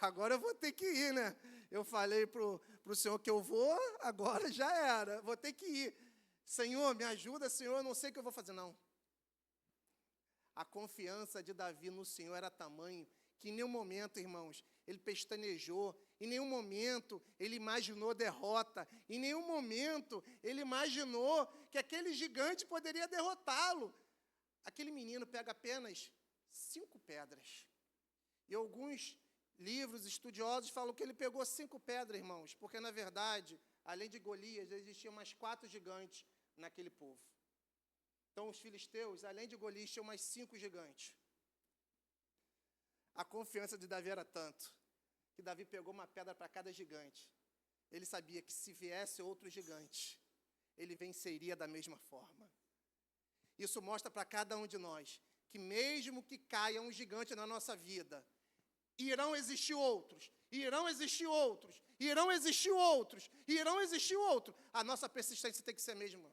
[SPEAKER 3] Agora eu vou ter que ir, né? Eu falei para o Senhor que eu vou, agora já era, vou ter que ir. Senhor, me ajuda, Senhor, eu não sei o que eu vou fazer, não. A confiança de Davi no Senhor era tamanho que em nenhum momento, irmãos, ele pestanejou, em nenhum momento ele imaginou derrota, em nenhum momento ele imaginou que aquele gigante poderia derrotá-lo. Aquele menino pega apenas 5 pedras. E alguns livros estudiosos falam que ele pegou 5 pedras, irmãos, porque, na verdade, além de Golias, existiam mais 4 gigantes naquele povo. Então, os filisteus, além de Golias, tinham mais 5 gigantes. A confiança de Davi era tanto, que Davi pegou uma pedra para cada gigante. Ele sabia que se viesse outro gigante, ele venceria da mesma forma. Isso mostra para cada um de nós, que mesmo que caia um gigante na nossa vida, irão existir outros, irão existir outros, irão existir outros, irão existir outros. A nossa persistência tem que ser a mesma.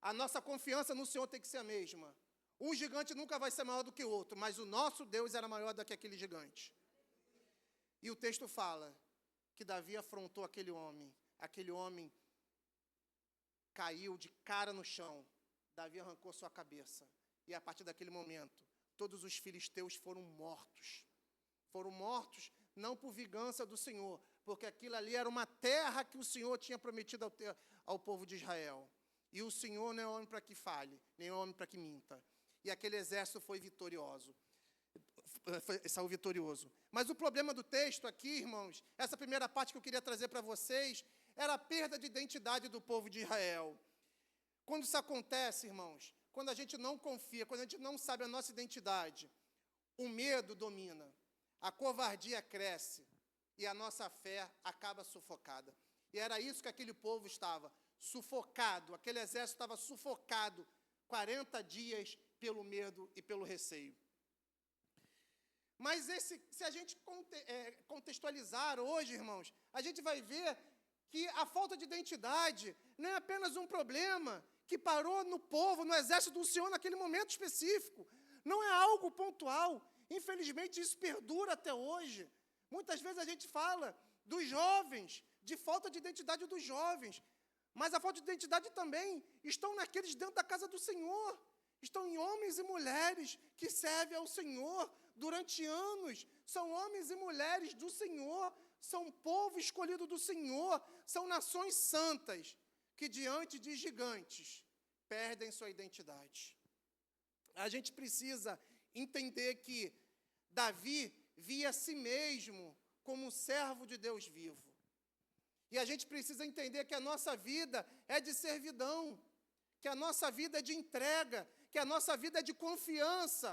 [SPEAKER 3] A nossa confiança no Senhor tem que ser a mesma. Um gigante nunca vai ser maior do que o outro, mas o nosso Deus era maior do que aquele gigante. E o texto fala que Davi afrontou aquele homem caiu de cara no chão, Davi arrancou sua cabeça, e a partir daquele momento, todos os filisteus foram mortos não por vingança do Senhor, porque aquilo ali era uma terra que o Senhor tinha prometido ao povo de Israel, e o Senhor não é homem para que fale, nem homem para que minta, e aquele exército saiu vitorioso. Mas o problema do texto aqui, irmãos, essa primeira parte que eu queria trazer para vocês, era a perda de identidade do povo de Israel. Quando isso acontece, irmãos, quando a gente não confia, quando a gente não sabe a nossa identidade, o medo domina, a covardia cresce e a nossa fé acaba sufocada. E era isso que aquele povo estava, sufocado, aquele exército estava sufocado 40 dias pelo medo e pelo receio. Mas se a gente contextualizar hoje, irmãos, a gente vai ver que a falta de identidade não é apenas um problema que parou no povo, no exército do Senhor naquele momento específico. Não é algo pontual. Infelizmente, isso perdura até hoje. Muitas vezes a gente fala dos jovens, de falta de identidade dos jovens. Mas a falta de identidade também estão naqueles dentro da casa do Senhor. Estão em homens e mulheres que servem ao Senhor durante anos. São homens e mulheres do Senhor, são povo escolhido do Senhor, são nações santas que diante de gigantes perdem sua identidade. A gente precisa entender que Davi via a si mesmo como um servo de Deus vivo. E a gente precisa entender que a nossa vida é de servidão, que a nossa vida é de entrega, que a nossa vida é de confiança.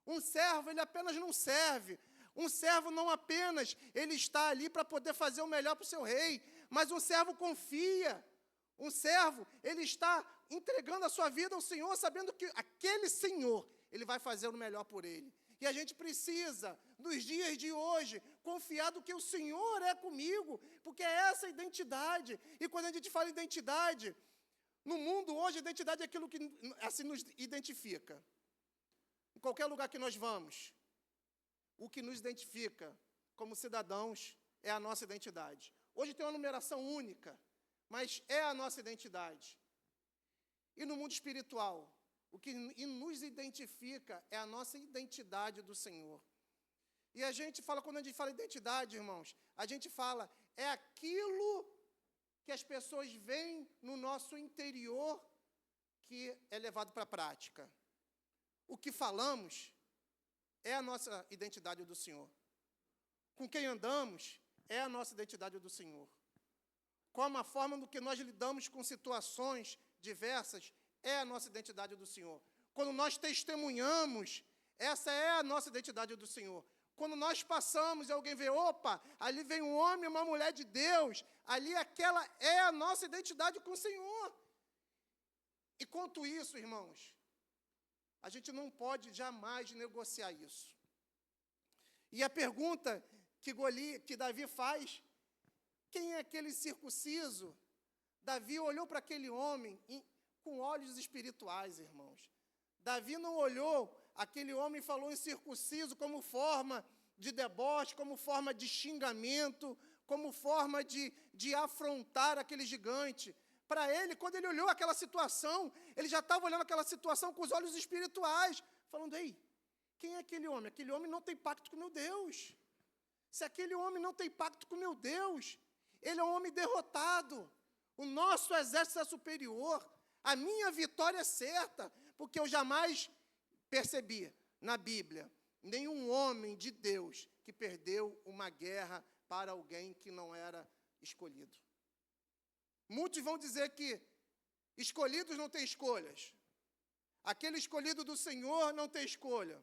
[SPEAKER 3] Um servo, ele apenas não serve. Um servo não apenas, ele está ali para poder fazer o melhor para o seu rei, mas um servo confia. Um servo, ele está entregando a sua vida ao Senhor, sabendo que aquele Senhor, ele vai fazer o melhor por ele. E a gente precisa, nos dias de hoje, confiar do que o Senhor é comigo, porque é essa a identidade. E quando a gente fala identidade, no mundo hoje, a identidade é aquilo que assim nos identifica. Em qualquer lugar que nós vamos, o que nos identifica como cidadãos é a nossa identidade. Hoje tem uma numeração única, mas é a nossa identidade. E no mundo espiritual, o que nos identifica é a nossa identidade do Senhor. E a gente fala, quando a gente fala identidade, irmãos, a gente fala, é aquilo que as pessoas veem no nosso interior que é levado para a prática. O que falamos é a nossa identidade do Senhor. Com quem andamos é a nossa identidade do Senhor. Como a forma do que nós lidamos com situações diversas é a nossa identidade do Senhor. Quando nós testemunhamos, essa é a nossa identidade do Senhor. Quando nós passamos e alguém vê, opa, ali vem um homem e uma mulher de Deus, ali aquela é a nossa identidade com o Senhor. E quanto isso, irmãos, a gente não pode jamais negociar isso. E a pergunta que Davi faz, quem é aquele circunciso? Davi olhou para aquele homem com olhos espirituais, irmãos. Davi não olhou aquele homem e falou em circunciso como forma de deboche, como forma de xingamento, como forma de afrontar aquele gigante. Para ele, quando ele olhou aquela situação, ele já estava olhando aquela situação com os olhos espirituais, falando, ei, quem é aquele homem? Aquele homem não tem pacto com meu Deus. Se aquele homem não tem pacto com meu Deus, ele é um homem derrotado. O nosso exército é superior. A minha vitória é certa, porque eu jamais percebi na Bíblia nenhum homem de Deus que perdeu uma guerra para alguém que não era escolhido. Muitos vão dizer que Escolhidos não têm escolhas. Aquele escolhido do Senhor não tem escolha.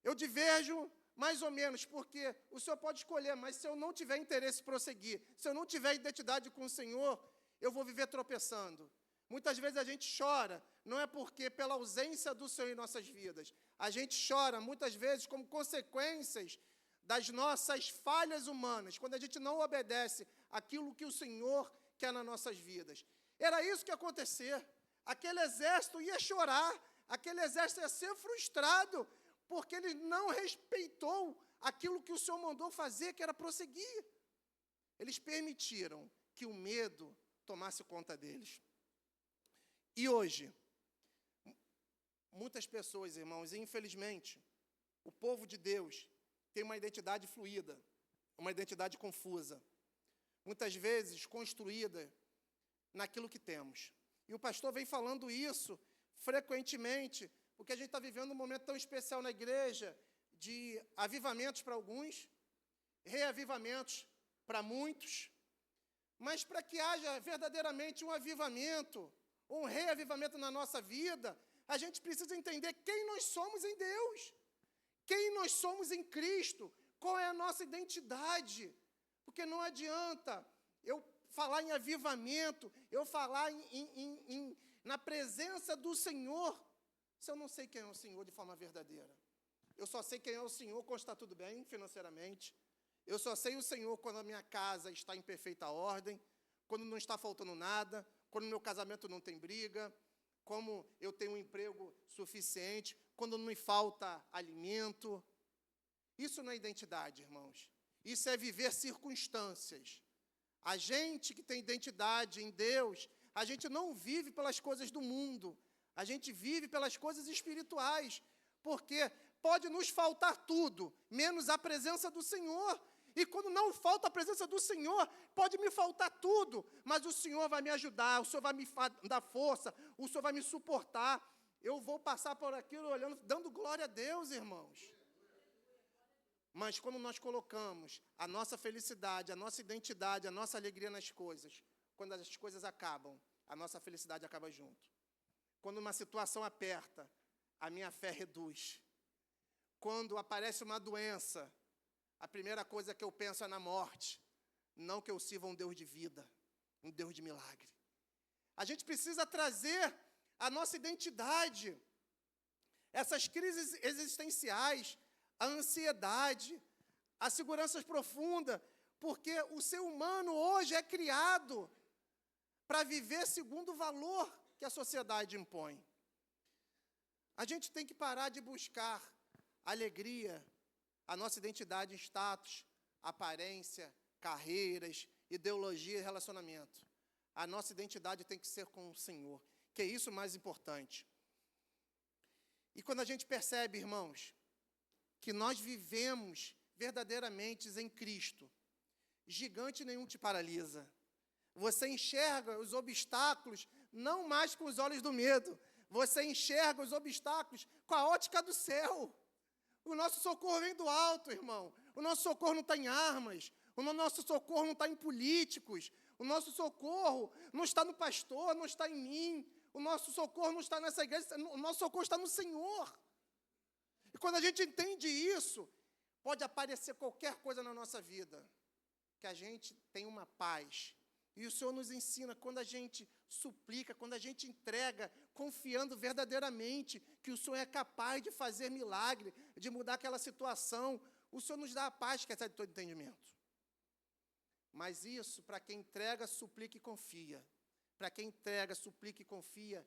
[SPEAKER 3] Eu diverjo mais ou menos, porque o Senhor pode escolher, mas se eu não tiver interesse em prosseguir, se eu não tiver identidade com o Senhor, eu vou viver tropeçando. Muitas vezes a gente chora, não é porque pela ausência do Senhor em nossas vidas. A gente chora, muitas vezes, como consequências das nossas falhas humanas, quando a gente não obedece aquilo que o Senhor quer nas nossas vidas. Era isso que ia acontecer. Aquele exército ia chorar, aquele exército ia ser frustrado, porque ele não respeitou aquilo que o Senhor mandou fazer, que era prosseguir. Eles permitiram que o medo tomasse conta deles. E hoje, muitas pessoas, irmãos, e infelizmente, o povo de Deus tem uma identidade fluida, uma identidade confusa, muitas vezes construída naquilo que temos. E o pastor vem falando isso frequentemente, porque a gente está vivendo um momento tão especial na igreja, de avivamentos para alguns, reavivamentos para muitos, mas para que haja verdadeiramente um avivamento, um reavivamento na nossa vida, a gente precisa entender quem nós somos em Deus, quem nós somos em Cristo, qual é a nossa identidade, porque não adianta eu falar em avivamento, eu falar na presença do Senhor, se eu não sei quem é o Senhor de forma verdadeira. Eu só sei quem é o Senhor quando está tudo bem financeiramente. Eu só sei o Senhor quando a minha casa está em perfeita ordem, quando não está faltando nada, quando o meu casamento não tem briga, como eu tenho um emprego suficiente, quando não me falta alimento. Isso não é identidade, irmãos. Isso é viver circunstâncias. A gente que tem identidade em Deus, a gente não vive pelas coisas do mundo, a gente vive pelas coisas espirituais, porque pode nos faltar tudo, menos a presença do Senhor. E quando não falta a presença do Senhor, pode me faltar tudo, mas o Senhor vai me ajudar, o Senhor vai me dar força, o Senhor vai me suportar. Eu vou passar por aquilo olhando, dando glória a Deus, irmãos. Mas quando nós colocamos a nossa felicidade, a nossa identidade, a nossa alegria nas coisas, quando as coisas acabam, a nossa felicidade acaba junto. Quando uma situação aperta, a minha fé reduz. Quando aparece uma doença, a primeira coisa que eu penso é na morte. Não que eu sirva um Deus de vida, um Deus de milagre. A gente precisa trazer a nossa identidade. Essas crises existenciais, a ansiedade, a segurança profunda, porque o ser humano hoje é criado para viver segundo o valor que a sociedade impõe. A gente tem que parar de buscar alegria, a nossa identidade em status, aparência, carreiras, ideologia e relacionamento. A nossa identidade tem que ser com o Senhor, que é isso o mais importante. E quando a gente percebe, irmãos, que nós vivemos verdadeiramente em Cristo, gigante nenhum te paralisa. Você enxerga os obstáculos não mais com os olhos do medo, você enxerga os obstáculos com a ótica do céu. O nosso socorro vem do alto, irmão. O nosso socorro não está em armas, o nosso socorro não está em políticos, o nosso socorro não está no pastor, não está em mim, o nosso socorro não está nessa igreja, o nosso socorro está no Senhor. E quando a gente entende isso, pode aparecer qualquer coisa na nossa vida, que a gente tem uma paz. E o Senhor nos ensina, quando a gente suplica, quando a gente entrega, confiando verdadeiramente que o Senhor é capaz de fazer milagre, de mudar aquela situação, o Senhor nos dá a paz que excede todo entendimento. Mas isso, para quem entrega, suplica e confia. Para quem entrega, suplica e confia,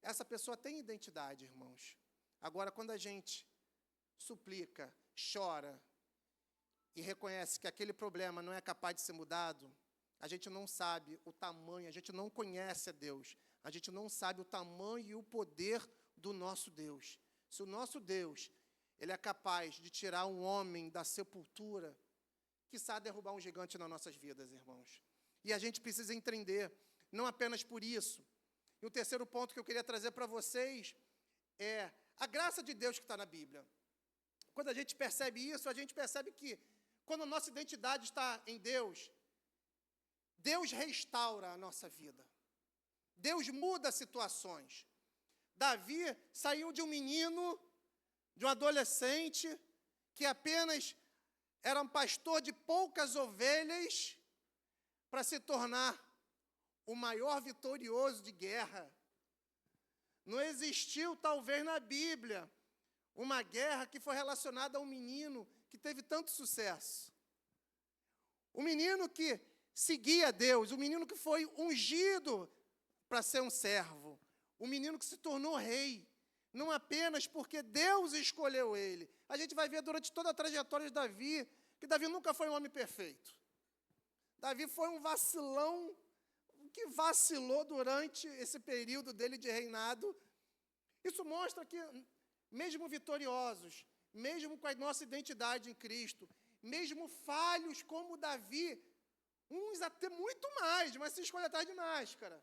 [SPEAKER 3] essa pessoa tem identidade, irmãos. Agora, quando a gente suplica, chora e reconhece que aquele problema não é capaz de ser mudado, a gente não sabe o tamanho, a gente não conhece a Deus, a gente não sabe o tamanho e o poder do nosso Deus. Se o nosso Deus, Ele é capaz de tirar um homem da sepultura, quiçá derrubar um gigante nas nossas vidas, irmãos. E a gente precisa entender, não apenas por isso. E o terceiro ponto que eu queria trazer para vocês é a graça de Deus que está na Bíblia. Quando a gente percebe isso, a gente percebe que quando a nossa identidade está em Deus, Deus restaura a nossa vida. Deus muda situações. Davi saiu de um menino, de um adolescente, que apenas era um pastor de poucas ovelhas, para se tornar o maior vitorioso de guerra. Não existiu, talvez, na Bíblia, uma guerra que foi relacionada a um menino que teve tanto sucesso. O menino que seguia Deus, o menino que foi ungido para ser um servo, o menino que se tornou rei, não apenas porque Deus escolheu ele. A gente vai ver durante toda a trajetória de Davi, que Davi nunca foi um homem perfeito. Davi foi um vacilão, que vacilou durante esse período dele de reinado. Isso mostra que, mesmo vitoriosos, mesmo com a nossa identidade em Cristo, mesmo falhos como Davi, uns até muito mais, mas se escolhe atrás de máscara.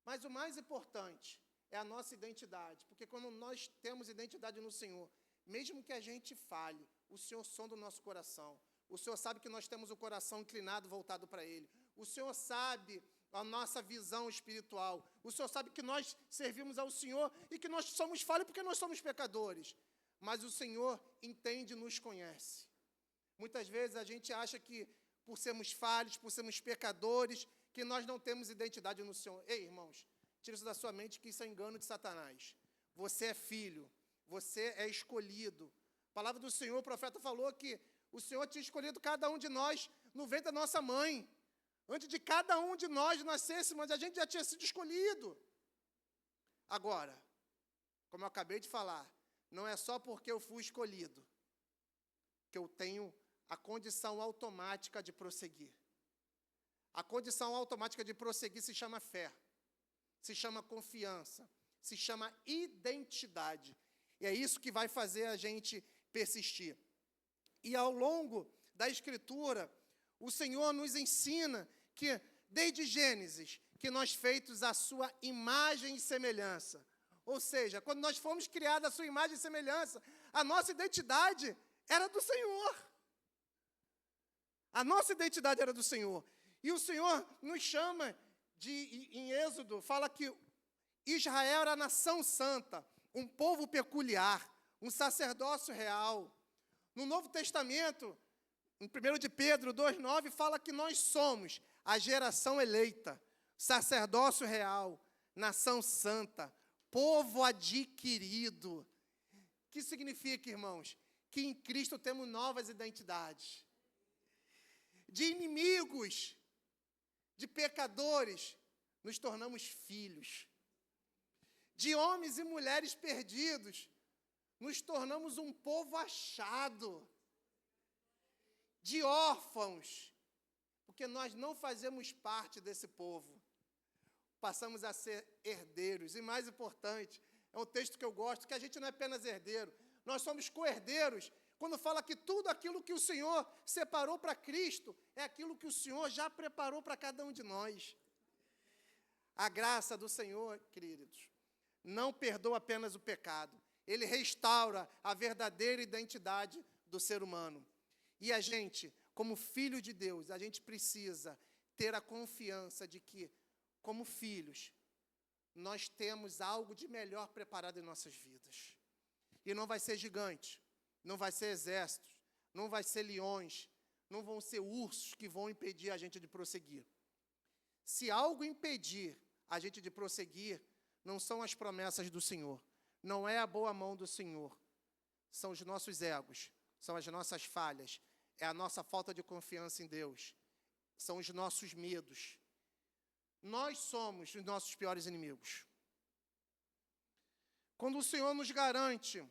[SPEAKER 3] Mas o mais importante é a nossa identidade, porque quando nós temos identidade no Senhor, mesmo que a gente falhe, o Senhor sonda o nosso coração. O Senhor sabe que nós temos o coração inclinado, voltado para Ele. O Senhor sabe a nossa visão espiritual. O Senhor sabe que nós servimos ao Senhor e que nós somos falhos porque nós somos pecadores. Mas o Senhor entende e nos conhece. Muitas vezes a gente acha que, por sermos falhos, por sermos pecadores, que nós não temos identidade no Senhor. Ei, irmãos, tira isso da sua mente, que isso é engano de Satanás. Você é filho, você é escolhido. A palavra do Senhor, o profeta falou que o Senhor tinha escolhido cada um de nós no ventre da nossa mãe. Antes de cada um de nós nascêssemos, a gente já tinha sido escolhido. Agora, como eu acabei de falar, não é só porque eu fui escolhido que eu tenho a condição automática de prosseguir. A condição automática de prosseguir se chama fé, se chama confiança, se chama identidade. E é isso que vai fazer a gente persistir. E ao longo da Escritura, o Senhor nos ensina que, desde Gênesis, que nós feitos à sua imagem e semelhança. Ou seja, quando nós fomos criados à sua imagem e semelhança, a nossa identidade era do Senhor. A nossa identidade era do Senhor. E o Senhor nos chama, em Êxodo, fala que Israel era a nação santa, um povo peculiar, um sacerdócio real. No Novo Testamento, em 1 de Pedro 2,9, fala que nós somos a geração eleita, sacerdócio real, nação santa, povo adquirido. O que significa, irmãos? Que em Cristo temos novas identidades. De inimigos, de pecadores, nos tornamos filhos. De homens e mulheres perdidos, nos tornamos um povo achado. De órfãos, porque nós não fazemos parte desse povo, passamos a ser herdeiros. E mais importante, é um texto que eu gosto, que a gente não é apenas herdeiro, nós somos co-herdeiros, quando fala que tudo aquilo que o Senhor separou para Cristo, é aquilo que o Senhor já preparou para cada um de nós. A graça do Senhor, queridos, não perdoa apenas o pecado, Ele restaura a verdadeira identidade do ser humano. E a gente, como filho de Deus, a gente precisa ter a confiança de que, como filhos, nós temos algo de melhor preparado em nossas vidas. E não vai ser gigante, não vai ser exércitos, não vai ser leões, não vão ser ursos que vão impedir a gente de prosseguir. Se algo impedir a gente de prosseguir, não são as promessas do Senhor, não é a boa mão do Senhor, são os nossos egos, são as nossas falhas, é a nossa falta de confiança em Deus, são os nossos medos. Nós somos os nossos piores inimigos. Quando o Senhor nos garante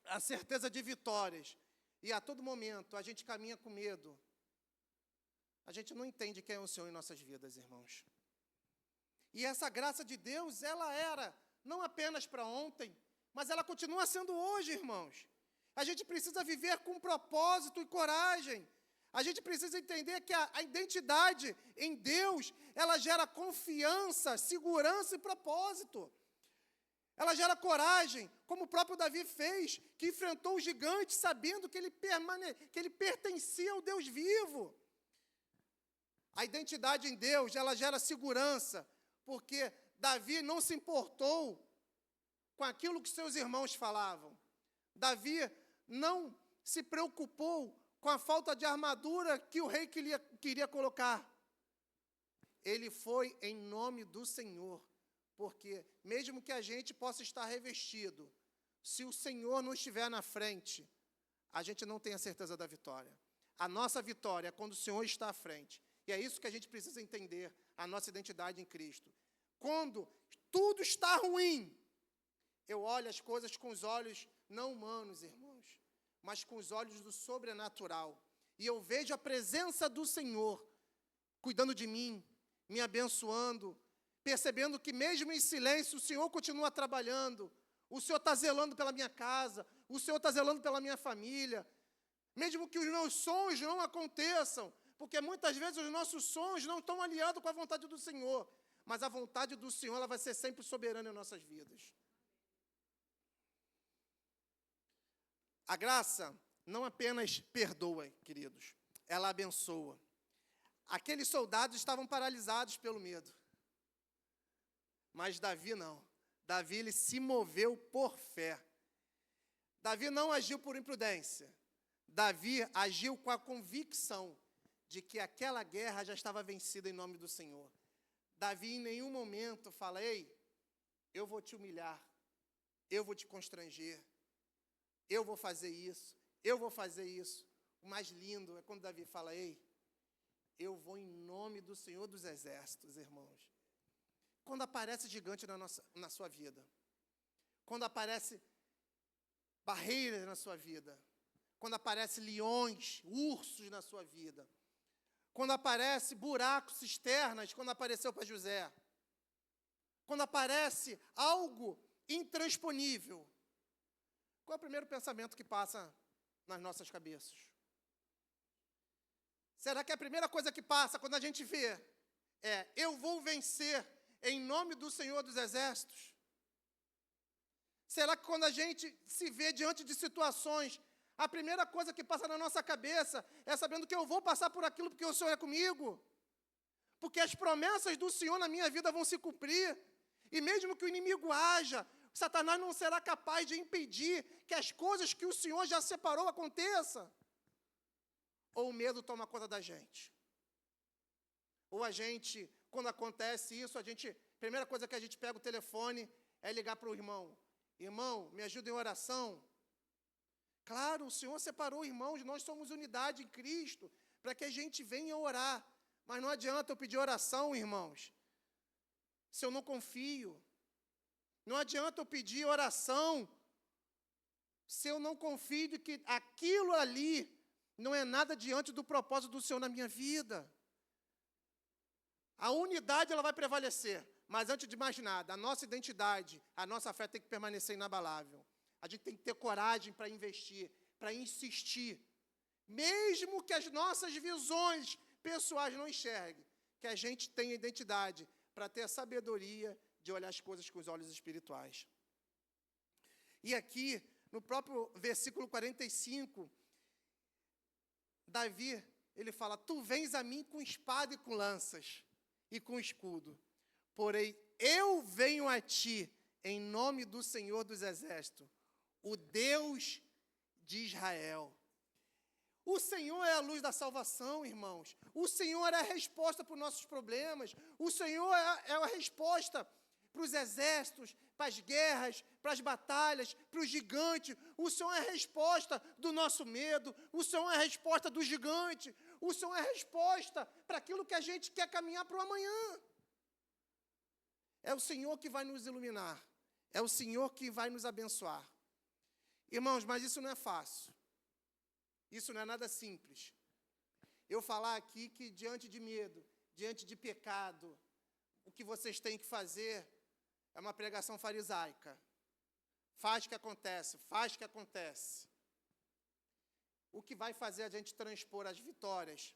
[SPEAKER 3] a certeza de vitórias, e a todo momento a gente caminha com medo, a gente não entende quem é o Senhor em nossas vidas, irmãos. E essa graça de Deus, ela era não apenas para ontem, mas ela continua sendo hoje, irmãos. A gente precisa viver com propósito e coragem. A gente precisa entender que a identidade em Deus, ela gera confiança, segurança e propósito. Ela gera coragem, como o próprio Davi fez, que enfrentou o gigante, sabendo que ele pertencia ao Deus vivo. A identidade em Deus, ela gera segurança, porque Davi não se importou com aquilo que seus irmãos falavam. Davi não se preocupou com a falta de armadura que o rei queria colocar. Ele foi em nome do Senhor, porque mesmo que a gente possa estar revestido, se o Senhor não estiver na frente, a gente não tem a certeza da vitória. A nossa vitória é quando o Senhor está à frente. E é isso que a gente precisa entender, a nossa identidade em Cristo. Quando tudo está ruim, eu olho as coisas com os olhos não humanos, irmãos, mas com os olhos do sobrenatural. E eu vejo a presença do Senhor cuidando de mim, me abençoando, percebendo que mesmo em silêncio o Senhor continua trabalhando. O Senhor está zelando pela minha casa, o Senhor está zelando pela minha família. Mesmo que os meus sonhos não aconteçam, porque muitas vezes os nossos sonhos não estão alinhados com a vontade do Senhor, mas a vontade do Senhor ela vai ser sempre soberana em nossas vidas. A graça não apenas perdoa, queridos, ela abençoa. Aqueles soldados estavam paralisados pelo medo, mas Davi não. Davi ele se moveu por fé. Davi não agiu por imprudência. Davi agiu com a convicção de que aquela guerra já estava vencida em nome do Senhor. Davi em nenhum momento fala: ei, eu vou te humilhar, eu vou te constranger, eu vou fazer isso, eu vou fazer isso. O mais lindo é quando Davi fala: ei, eu vou em nome do Senhor dos Exércitos, irmãos. Quando aparece gigante na sua vida, quando aparece barreiras na sua vida, quando aparece leões, ursos na sua vida, quando aparece buracos, cisternas, quando apareceu para José, quando aparece algo intransponível, qual é o primeiro pensamento que passa nas nossas cabeças? Será que a primeira coisa que passa quando a gente vê é: eu vou vencer em nome do Senhor dos Exércitos? Será que quando a gente se vê diante de situações, a primeira coisa que passa na nossa cabeça é sabendo que eu vou passar por aquilo porque o Senhor é comigo? Porque as promessas do Senhor na minha vida vão se cumprir. E mesmo que o inimigo haja, Satanás não será capaz de impedir que as coisas que o Senhor já separou aconteçam. Ou o medo toma conta da gente. Ou a gente, quando acontece isso, a primeira coisa que a gente pega o telefone é ligar para o irmão. Irmão, me ajuda em oração. Claro, o Senhor separou irmãos, nós somos unidade em Cristo, para que a gente venha orar. Mas não adianta eu pedir oração, irmãos, se eu não confio. Não adianta eu pedir oração, se eu não confio de que aquilo ali não é nada diante do propósito do Senhor na minha vida. A unidade ela vai prevalecer, mas antes de mais nada, a nossa identidade, a nossa fé tem que permanecer inabalável. A gente tem que ter coragem para investir, para insistir, mesmo que as nossas visões pessoais não enxerguem, que a gente tenha identidade para ter a sabedoria de olhar as coisas com os olhos espirituais. E aqui, no próprio versículo 45, Davi, ele fala: tu vens a mim com espada e com lanças e com escudo, porém eu venho a ti em nome do Senhor dos Exércitos, o Deus de Israel. O Senhor é a luz da salvação, irmãos. O Senhor é a resposta para os nossos problemas. O Senhor é a resposta para os exércitos, para as guerras, para as batalhas, para os gigantes. O Senhor é a resposta do nosso medo. O Senhor é a resposta do gigante. O Senhor é a resposta para aquilo que a gente quer caminhar para o amanhã. É o Senhor que vai nos iluminar. É o Senhor que vai nos abençoar. Irmãos, mas isso não é fácil. Isso não é nada simples. Eu falar aqui que diante de medo, diante de pecado, o que vocês têm que fazer é uma pregação farisaica. Faz que acontece, faz que acontece. O que vai fazer a gente transpor as vitórias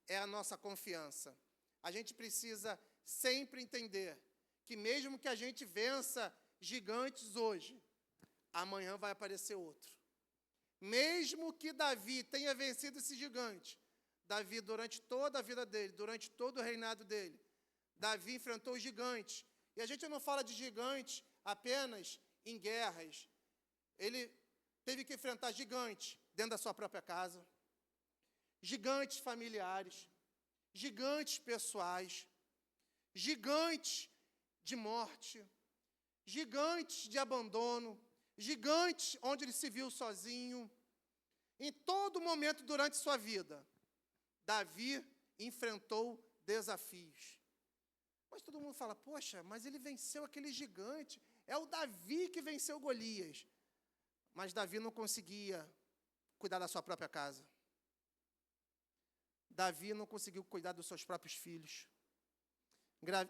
[SPEAKER 3] é a nossa confiança. A gente precisa sempre entender que mesmo que a gente vença gigantes hoje, amanhã vai aparecer outro. Mesmo que Davi tenha vencido esse gigante, Davi, durante toda a vida dele, durante todo o reinado dele, Davi enfrentou gigantes. E a gente não fala de gigantes apenas em guerras. Ele teve que enfrentar gigantes dentro da sua própria casa, gigantes familiares, gigantes pessoais, gigantes de morte, gigantes de abandono, gigantes onde ele se viu sozinho. Em todo momento durante sua vida, Davi enfrentou desafios. Mas todo mundo fala, poxa, mas ele venceu aquele gigante. É o Davi que venceu Golias. Mas Davi não conseguia cuidar da sua própria casa. Davi não conseguiu cuidar dos seus próprios filhos.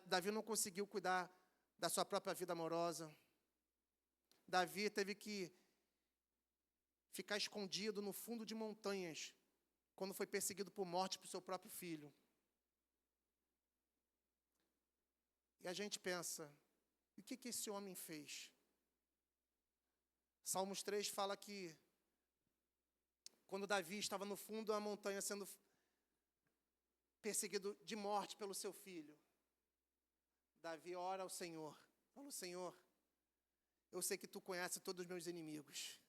[SPEAKER 3] Davi não conseguiu cuidar da sua própria vida amorosa. Davi teve que ficar escondido no fundo de montanhas quando foi perseguido por morte por seu próprio filho. E a gente pensa, o que esse homem fez? Salmos 3 fala que quando Davi estava no fundo da montanha sendo perseguido de morte pelo seu filho, Davi ora ao Senhor. Fala, Senhor, eu sei que Tu conheces todos os meus inimigos.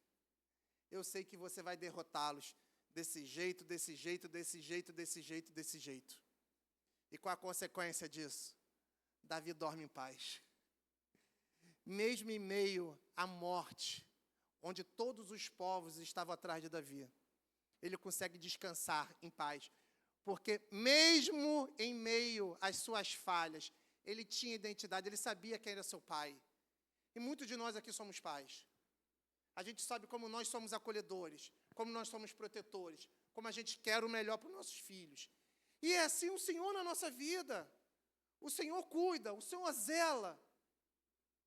[SPEAKER 3] Eu sei que Você vai derrotá-los desse jeito, desse jeito, desse jeito, desse jeito, desse jeito. E qual a consequência disso? Davi dorme em paz. Mesmo em meio à morte, onde todos os povos estavam atrás de Davi, ele consegue descansar em paz. Porque mesmo em meio às suas falhas, ele tinha identidade, ele sabia quem era seu pai. E muitos de nós aqui somos pais. A gente sabe como nós somos acolhedores, como nós somos protetores, como a gente quer o melhor para os nossos filhos. E é assim o Senhor na nossa vida. O Senhor cuida, o Senhor zela.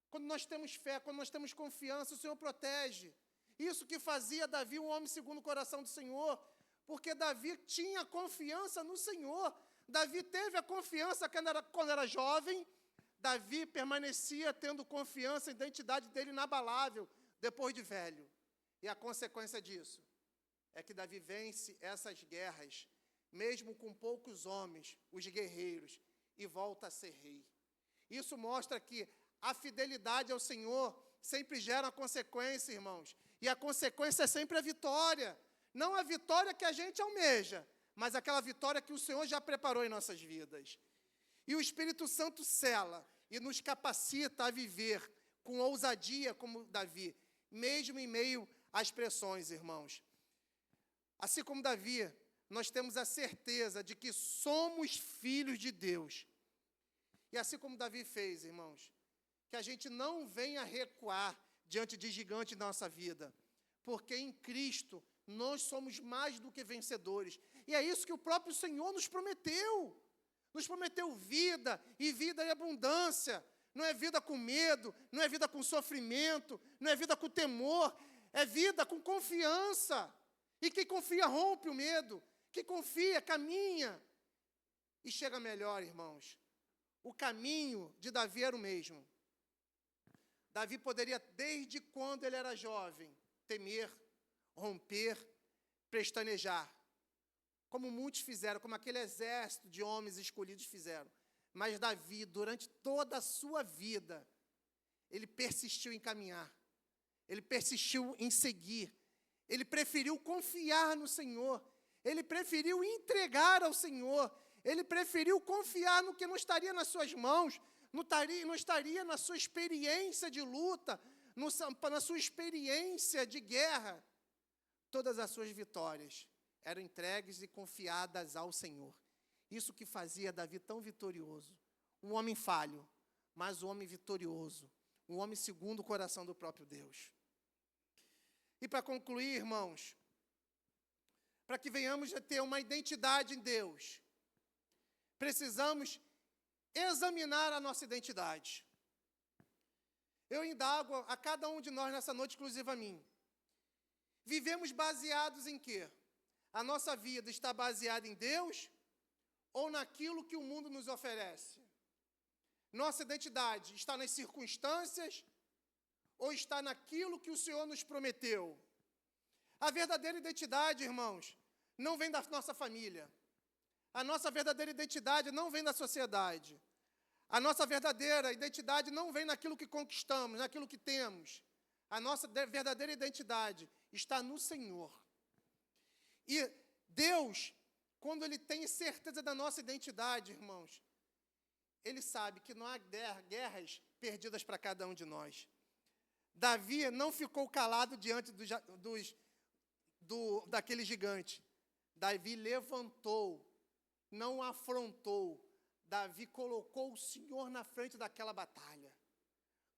[SPEAKER 3] Quando nós temos fé, quando nós temos confiança, o Senhor protege. Isso que fazia Davi um homem segundo o coração do Senhor, porque Davi tinha confiança no Senhor. Davi teve a confiança quando era jovem. Davi permanecia tendo confiança, a identidade dele inabalável, depois de velho. E a consequência disso é que Davi vence essas guerras, mesmo com poucos homens, os guerreiros, e volta a ser rei. Isso mostra que a fidelidade ao Senhor sempre gera uma consequência, irmãos. E a consequência é sempre a vitória. Não a vitória que a gente almeja, mas aquela vitória que o Senhor já preparou em nossas vidas. E o Espírito Santo cela e nos capacita a viver com ousadia como Davi, mesmo em meio às pressões, irmãos. Assim como Davi, nós temos a certeza de que somos filhos de Deus. E assim como Davi fez, irmãos, que a gente não venha recuar diante de gigantes da nossa vida, porque em Cristo nós somos mais do que vencedores. E é isso que o próprio Senhor nos prometeu. Nos prometeu vida, e vida em abundância. Não é vida com medo, não é vida com sofrimento, não é vida com temor, é vida com confiança. E quem confia rompe o medo, quem confia caminha e chega melhor, irmãos. O caminho de Davi era o mesmo. Davi poderia, desde quando ele era jovem, temer, romper, pestanejar, como muitos fizeram, como aquele exército de homens escolhidos fizeram. Mas Davi, durante toda a sua vida, ele persistiu em caminhar, ele persistiu em seguir, ele preferiu confiar no Senhor, ele preferiu entregar ao Senhor, ele preferiu confiar no que não estaria nas suas mãos, não estaria na sua experiência de luta, na sua experiência de guerra. Todas as suas vitórias eram entregues e confiadas ao Senhor. Isso que fazia Davi tão vitorioso. Um homem falho, mas um homem vitorioso. Um homem segundo o coração do próprio Deus. E para concluir, irmãos, para que venhamos a ter uma identidade em Deus, precisamos examinar a nossa identidade. Eu indago a cada um de nós nessa noite, inclusive a mim. Vivemos baseados em quê? A nossa vida está baseada em Deus ou naquilo que o mundo nos oferece? Nossa identidade está nas circunstâncias ou está naquilo que o Senhor nos prometeu? A verdadeira identidade, irmãos, não vem da nossa família. A nossa verdadeira identidade não vem da sociedade. A nossa verdadeira identidade não vem naquilo que conquistamos, naquilo que temos. A nossa verdadeira identidade está no Senhor. E Deus, quando Ele tem certeza da nossa identidade, irmãos, Ele sabe que não há guerras perdidas para cada um de nós. Davi não ficou calado diante daquele gigante. Davi levantou, não afrontou. Davi colocou o Senhor na frente daquela batalha.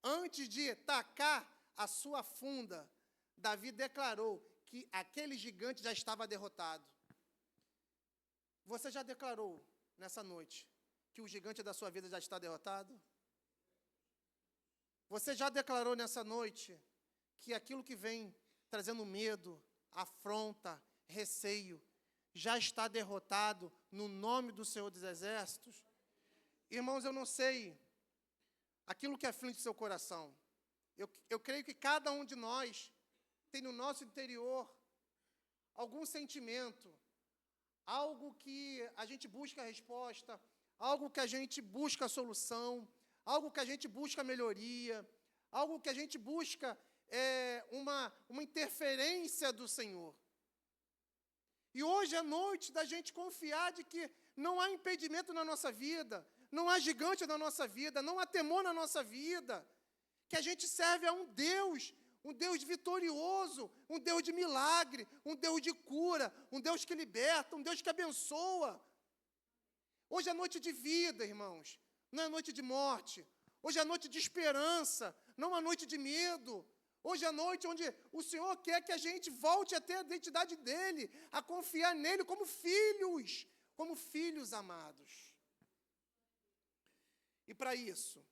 [SPEAKER 3] Antes de tacar a sua funda, Davi declarou que aquele gigante já estava derrotado. Você já declarou nessa noite que o gigante da sua vida já está derrotado? Você já declarou nessa noite que aquilo que vem trazendo medo, afronta, receio, já está derrotado no nome do Senhor dos Exércitos? Irmãos, eu não sei aquilo que aflige seu coração. Eu creio que cada um de nós tem no nosso interior algum sentimento, algo que a gente busca a resposta, algo que a gente busca a solução, algo que a gente busca melhoria, algo que a gente busca uma interferência do Senhor. E hoje é noite da gente confiar de que não há impedimento na nossa vida, não há gigante na nossa vida, não há temor na nossa vida, que a gente serve a um Deus vitorioso, um Deus de milagre, um Deus de cura, um Deus que liberta, um Deus que abençoa. Hoje é noite de vida, irmãos, não é noite de morte. Hoje é noite de esperança, não é noite de medo. Hoje é noite onde o Senhor quer que a gente volte a ter a identidade dEle, a confiar nele como filhos amados. E para isso,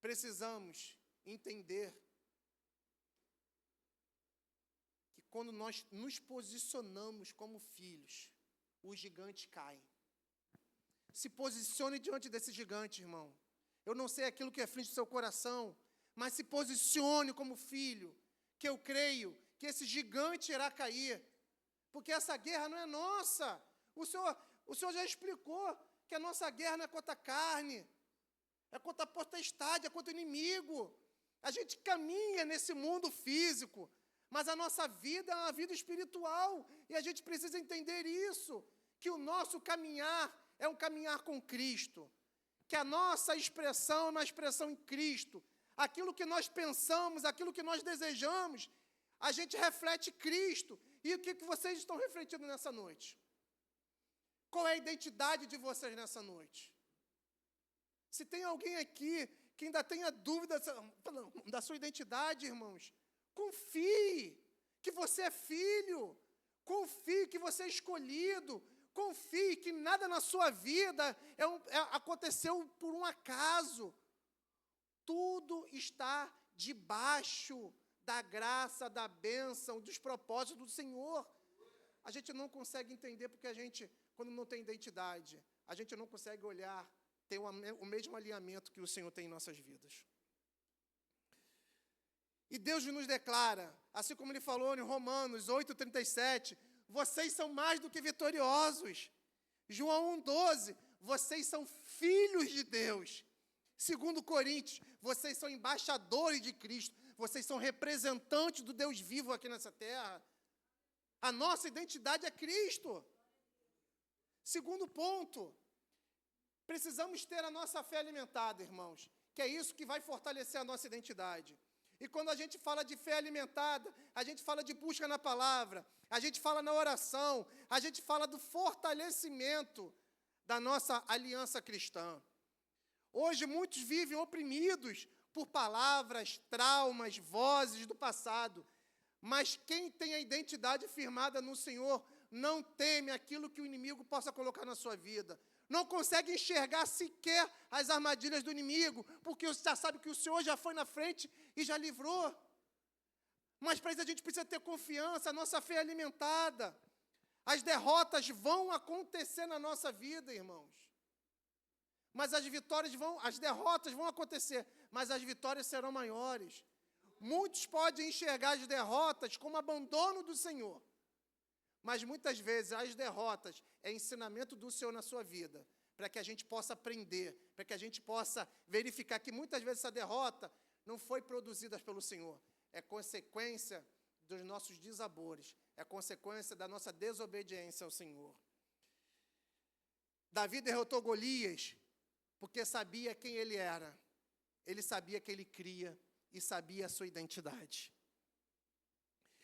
[SPEAKER 3] precisamos entender que quando nós nos posicionamos como filhos, os gigantes caem. Se posicione diante desse gigante, irmão. Eu não sei aquilo que aflige o seu coração, mas se posicione como filho, que eu creio que esse gigante irá cair, porque essa guerra não é nossa. O Senhor já explicou que a nossa guerra não é contra a carne, é contra a potestade, é contra o inimigo. A gente caminha nesse mundo físico, mas a nossa vida é uma vida espiritual, e a gente precisa entender isso, que o nosso caminhar é um caminhar com Cristo, que a nossa expressão é uma expressão em Cristo. Aquilo que nós pensamos, aquilo que nós desejamos, a gente reflete Cristo. E o que vocês estão refletindo nessa noite? Qual é a identidade de vocês nessa noite? Se tem alguém aqui que ainda tenha dúvida da sua identidade, irmãos, confie que você é filho, confie que você é escolhido, confie que nada na sua vida aconteceu por um acaso. Tudo está debaixo da graça, da bênção, dos propósitos do Senhor. A gente não consegue entender porque a gente, quando não tem identidade, a gente não consegue olhar, ter o mesmo alinhamento que o Senhor tem em nossas vidas. E Deus nos declara, assim como Ele falou em Romanos 8:37, vocês são mais do que vitoriosos. João 1:12, vocês são filhos de Deus. 2 Coríntios, vocês são embaixadores de Cristo, vocês são representantes do Deus vivo aqui nessa terra. A nossa identidade é Cristo. Segundo ponto, precisamos ter a nossa fé alimentada, irmãos, que é isso que vai fortalecer a nossa identidade. E quando a gente fala de fé alimentada, a gente fala de busca na palavra, a gente fala na oração, a gente fala do fortalecimento da nossa aliança cristã. Hoje, muitos vivem oprimidos por palavras, traumas, vozes do passado. Mas quem tem a identidade firmada no Senhor não teme aquilo que o inimigo possa colocar na sua vida. Não consegue enxergar sequer as armadilhas do inimigo, porque você já sabe que o Senhor já foi na frente e já livrou. Mas para isso a gente precisa ter confiança, a nossa fé é alimentada. As derrotas vão acontecer na nossa vida, irmãos. Mas as derrotas vão acontecer, mas as vitórias serão maiores. Muitos podem enxergar as derrotas como abandono do Senhor. Mas muitas vezes as derrotas é ensinamento do Senhor na sua vida. para que a gente possa aprender, para que a gente possa verificar que muitas vezes essa derrota não foi produzida pelo Senhor, é consequência dos nossos desabores, é consequência da nossa desobediência ao Senhor. Davi derrotou Golias porque sabia quem ele era, ele sabia que ele cria e sabia a sua identidade.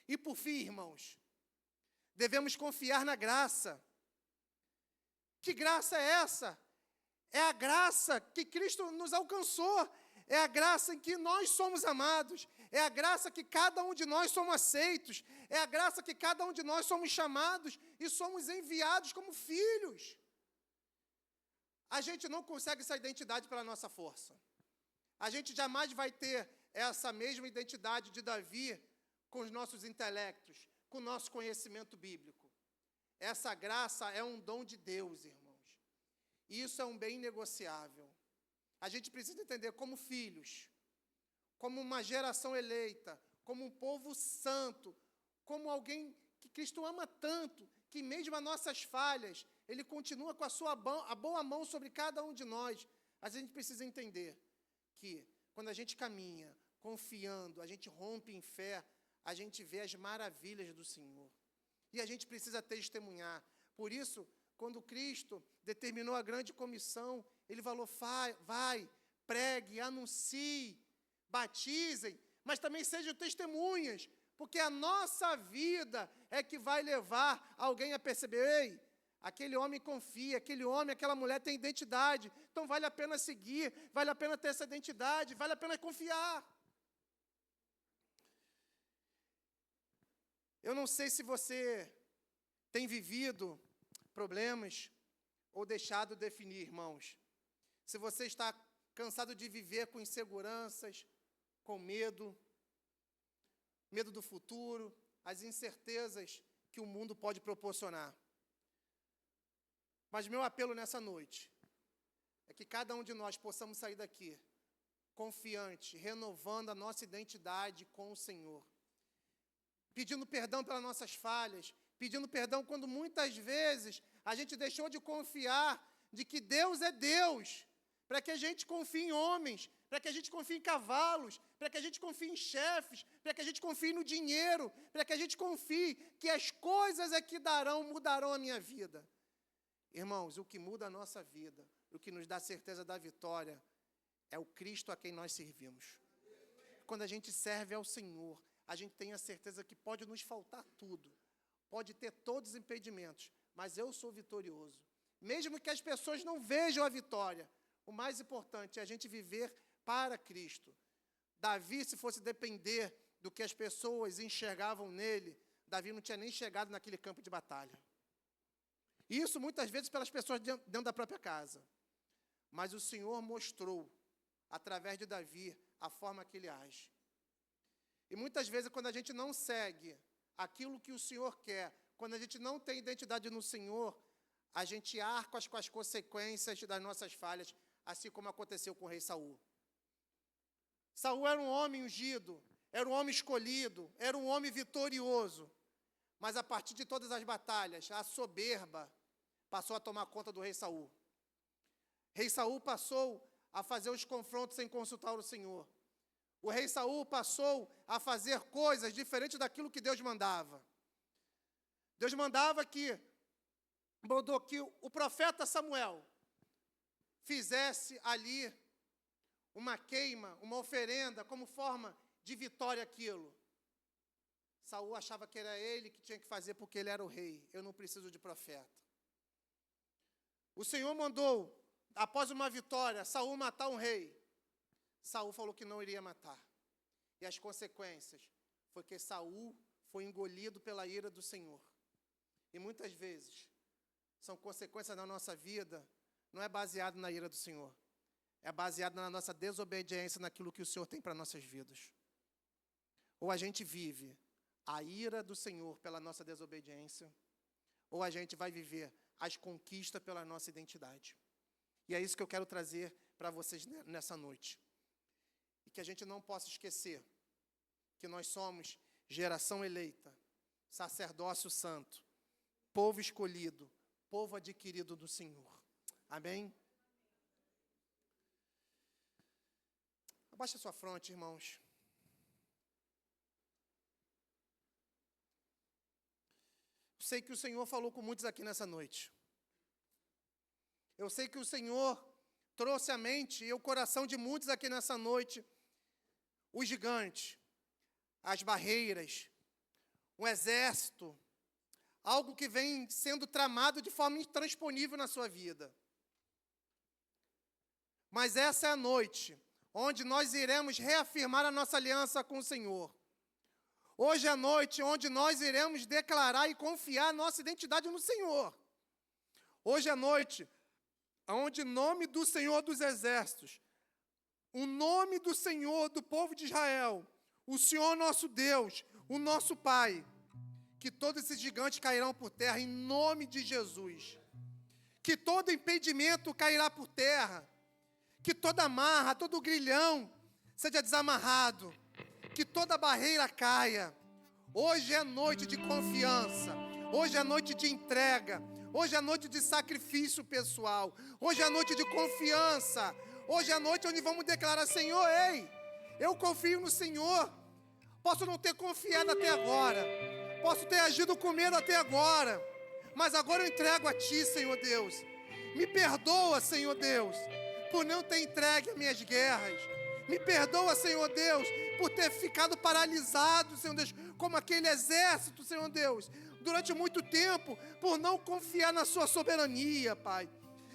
[SPEAKER 3] E por fim, irmãos, devemos confiar na graça. Que graça é essa? É a graça que Cristo nos alcançou. É a graça em que nós somos amados. É a graça que cada um de nós somos aceitos. É a graça que cada um de nós somos chamados e somos enviados como filhos. A gente não consegue essa identidade pela nossa força. A gente jamais vai ter essa mesma identidade de Davi com os nossos intelectos, com o nosso conhecimento bíblico. Essa graça é um dom de Deus, irmãos. E isso é um bem inegociável. A gente precisa entender como filhos, como uma geração eleita, como um povo santo, como alguém que Cristo ama tanto, que mesmo as nossas falhas, Ele continua com a boa mão sobre cada um de nós. Mas a gente precisa entender que quando a gente caminha confiando, a gente rompe em fé, a gente vê as maravilhas do Senhor. E a gente precisa testemunhar. Por isso, quando Cristo determinou a grande comissão, Ele falou, vai, pregue, anuncie, batizem, mas também sejam testemunhas, porque a nossa vida é que vai levar alguém a perceber, ei, aquele homem confia, aquele homem, aquela mulher tem identidade, então vale a pena seguir, vale a pena ter essa identidade, vale a pena confiar. Eu não sei se você tem vivido problemas ou deixado definir, irmãos. Se você está cansado de viver com inseguranças, com medo do futuro, as incertezas que o mundo pode proporcionar. Mas meu apelo nessa noite é que cada um de nós possamos sair daqui confiante, renovando a nossa identidade com o Senhor. Pedindo perdão pelas nossas falhas, pedindo perdão quando muitas vezes a gente deixou de confiar de que Deus é Deus, para que a gente confie em homens, para que a gente confie em cavalos, para que a gente confie em chefes, para que a gente confie no dinheiro, para que a gente confie que as coisas é que mudarão a minha vida. Irmãos, o que muda a nossa vida, o que nos dá certeza da vitória, é o Cristo a quem nós servimos. Quando a gente serve ao Senhor, a gente tem a certeza que pode nos faltar tudo, pode ter todos os impedimentos, mas eu sou vitorioso. Mesmo que as pessoas não vejam a vitória, o mais importante é a gente viver para Cristo. Davi, se fosse depender do que as pessoas enxergavam nele, Davi não tinha nem chegado naquele campo de batalha. Isso muitas vezes pelas pessoas dentro da própria casa. Mas o Senhor mostrou, através de Davi, a forma que ele age. E muitas vezes, quando a gente não segue aquilo que o Senhor quer, quando a gente não tem identidade no Senhor, a gente arca com as consequências das nossas falhas, assim como aconteceu com o rei Saul. Saul era um homem ungido, era um homem escolhido, era um homem vitorioso. Mas a partir de todas as batalhas, a soberba passou a tomar conta do rei Saul. Rei Saul passou a fazer os confrontos sem consultar o Senhor. O rei Saul passou a fazer coisas diferentes daquilo que Deus mandava. Deus mandava que o profeta Samuel fizesse ali uma queima, uma oferenda, como forma de vitória aquilo. Saul achava que era ele que tinha que fazer porque ele era o rei. Eu não preciso de profeta. O Senhor mandou, após uma vitória, Saul matar um rei. Saul falou que não iria matar. E as consequências foi que Saul foi engolido pela ira do Senhor. E muitas vezes são consequências da nossa vida, não é baseado na ira do Senhor. É baseado na nossa desobediência naquilo que o Senhor tem para nossas vidas. Ou a gente vive a ira do Senhor pela nossa desobediência, ou a gente vai viver as conquistas pela nossa identidade. E é isso que eu quero trazer para vocês nessa noite. E que a gente não possa esquecer que nós somos geração eleita, sacerdócio santo, povo escolhido, povo adquirido do Senhor. Amém? Abaixa sua fronte, irmãos. Eu sei que o Senhor falou com muitos aqui nessa noite. Eu sei que o Senhor trouxe à mente e o coração de muitos aqui nessa noite os gigantes, as barreiras, um exército, algo que vem sendo tramado de forma intransponível na sua vida. Mas essa é a noite onde nós iremos reafirmar a nossa aliança com o Senhor. Hoje é a noite onde nós iremos declarar e confiar a nossa identidade no Senhor. Hoje é a noite onde o nome do Senhor dos Exércitos, o nome do Senhor do povo de Israel, o Senhor nosso Deus, o nosso Pai, que todos esses gigantes cairão por terra em nome de Jesus. Que todo impedimento cairá por terra. Que toda amarra, todo grilhão seja desamarrado. Que toda barreira caia. Hoje é noite de confiança. Hoje é noite de entrega. Hoje é noite de sacrifício pessoal. Hoje é noite de confiança. Hoje é noite onde vamos declarar: Senhor, ei, eu confio no Senhor. Posso não ter confiado até agora. Posso ter agido com medo até agora. Mas agora eu entrego a Ti, Senhor Deus. Me perdoa, Senhor Deus, por não ter entregue as minhas guerras. Me perdoa, Senhor Deus, por ter ficado paralisado, Senhor Deus, como aquele exército, Senhor Deus, durante muito tempo, por não confiar na Sua soberania, Pai.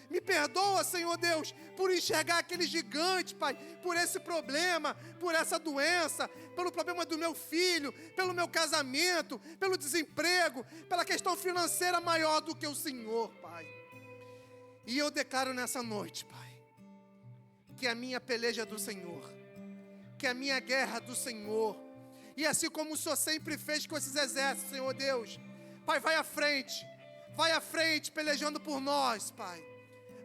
[SPEAKER 3] Me perdoa, Senhor Deus, por enxergar aquele gigante, Pai, por esse problema, por essa doença, pelo problema do meu filho, pelo meu casamento, pelo desemprego, pela questão financeira maior do que o Senhor, Pai. E eu declaro nessa noite, Pai, que a minha peleja é do Senhor, que a minha guerra é do Senhor. E assim como o Senhor sempre fez com esses exércitos, Senhor Deus, Pai, vai à frente pelejando por nós, Pai.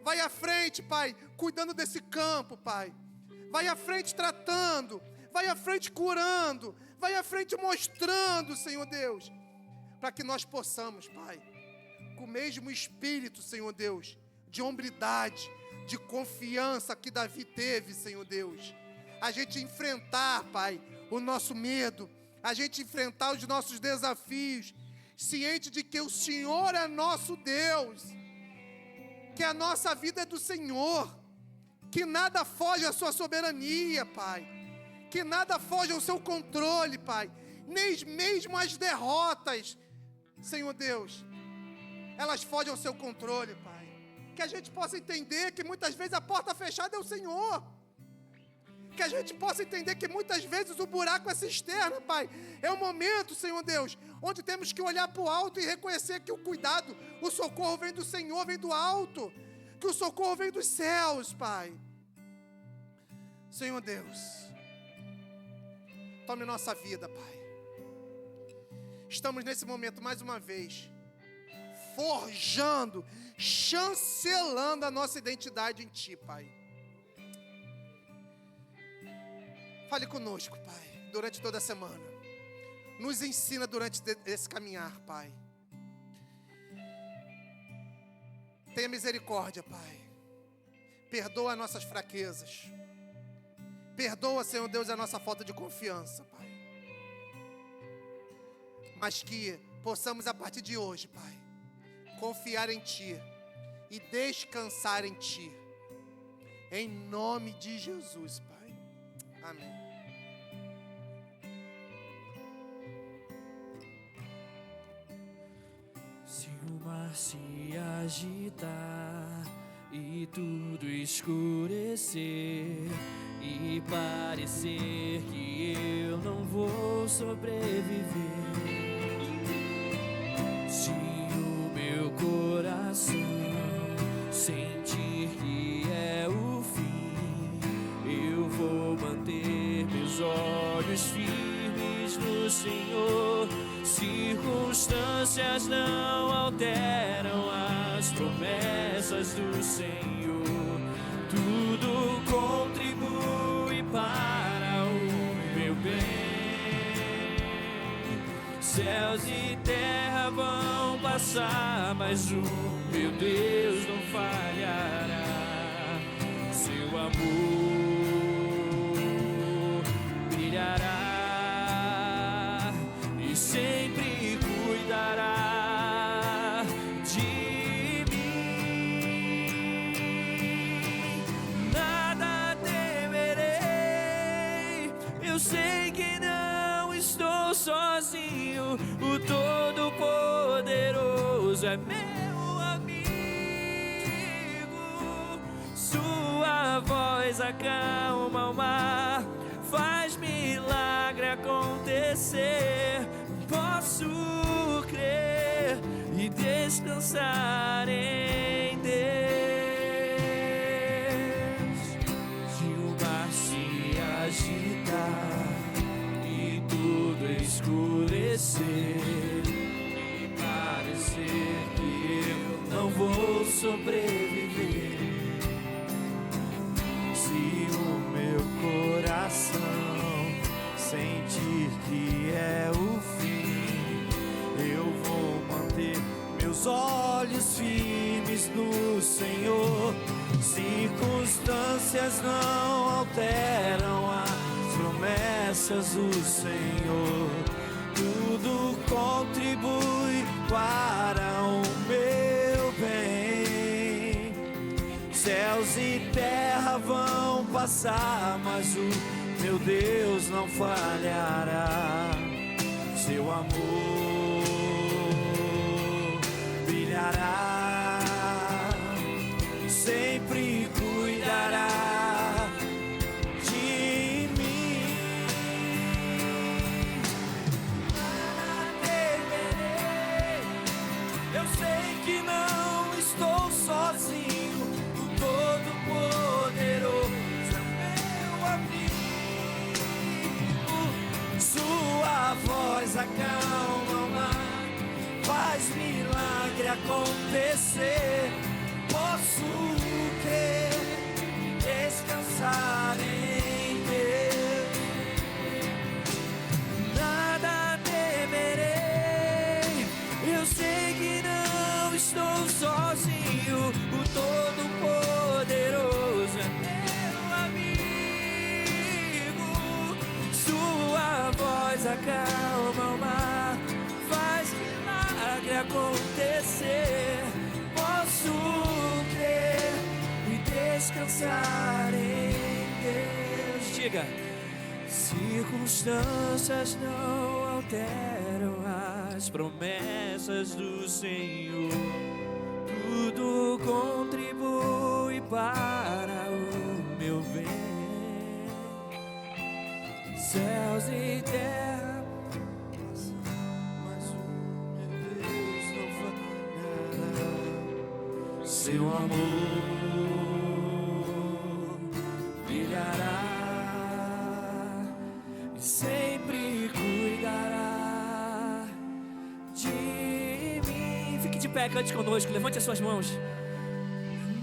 [SPEAKER 3] Vai à frente, Pai, cuidando desse campo, Pai. Vai à frente tratando, vai à frente curando, vai à frente mostrando, Senhor Deus, para que nós possamos, Pai, com o mesmo espírito, Senhor Deus, de hombridade, de confiança que Davi teve, Senhor Deus, a gente enfrentar, Pai, o nosso medo, a gente enfrentar os nossos desafios, ciente de que o Senhor é nosso Deus, que a nossa vida é do Senhor, que nada foge à sua soberania, Pai, que nada foge ao seu controle, Pai, nem mesmo as derrotas, Senhor Deus, elas fogem ao seu controle, Pai. Que a gente possa entender que muitas vezes a porta fechada é o Senhor. Que a gente possa entender que muitas vezes o buraco é cisterna, Pai. É um momento, Senhor Deus, onde temos que olhar para o alto e reconhecer que o cuidado, o socorro vem do Senhor, vem do alto. Que o socorro vem dos céus, Pai. Senhor Deus, tome nossa vida, Pai. Estamos nesse momento mais uma vez forjando, chancelando a nossa identidade em Ti, Pai. Fale conosco, Pai, durante toda a semana. Nos ensina durante esse caminhar, Pai. Tenha misericórdia, Pai. Perdoa as nossas fraquezas. Perdoa, Senhor Deus, a nossa falta de confiança, Pai. Mas que possamos, a partir de hoje, Pai, confiar em Ti e descansar em Ti. Em nome de Jesus, Pai. Amém.
[SPEAKER 2] Se o mar se agitar e tudo escurecer e parecer que eu não vou sobreviver, se o meu coração sentir que é o fim, eu vou manter meus olhos firmes no Senhor. Circunstâncias não alteram as promessas do Senhor. Tudo contribui para o meu bem. Céus e terra vão passar, mas o meu Deus não falhará. Seu amor brilhará e sempre cuidará de mim. Nada temerei, eu sei que não estou sozinho. O Todo-Poderoso é meu amigo. Sua voz acalma o mar, faz milagre acontecer. Posso crer e descansar em Deus. Se o mar se agitar e tudo escurecer e parecer que eu não vou sobreviver, se o meu coração sentir que é o fim, eu vou manter meus olhos firmes no Senhor. Circunstâncias não alteram as promessas do Senhor. Tudo contribui para o meu bem. Céus e terra vão passar, mas o meu Deus não falhará. Seu amor brilhará e sempre cuidará de mim. Nada temerei, eu sei que não estou sozinho. O Todo-Poderoso é meu amigo. Sua voz acalma o mar, faz milagre acontecer. Posso crer, descansar em Deus. Nada temerei, eu sei que não estou sozinho. O Todo-Poderoso é meu amigo. Sua voz acalma o mar, faz milagre acontecer. Posso crer e descansar em Deus. Diga: circunstâncias não alteram as promessas do Senhor. Tudo contribui para o meu bem. Céus e terra, mas o meu Deus não falhará. Seu amor brilhará e sempre cuidará de mim. Fique de pé, cante conosco, levante as suas mãos.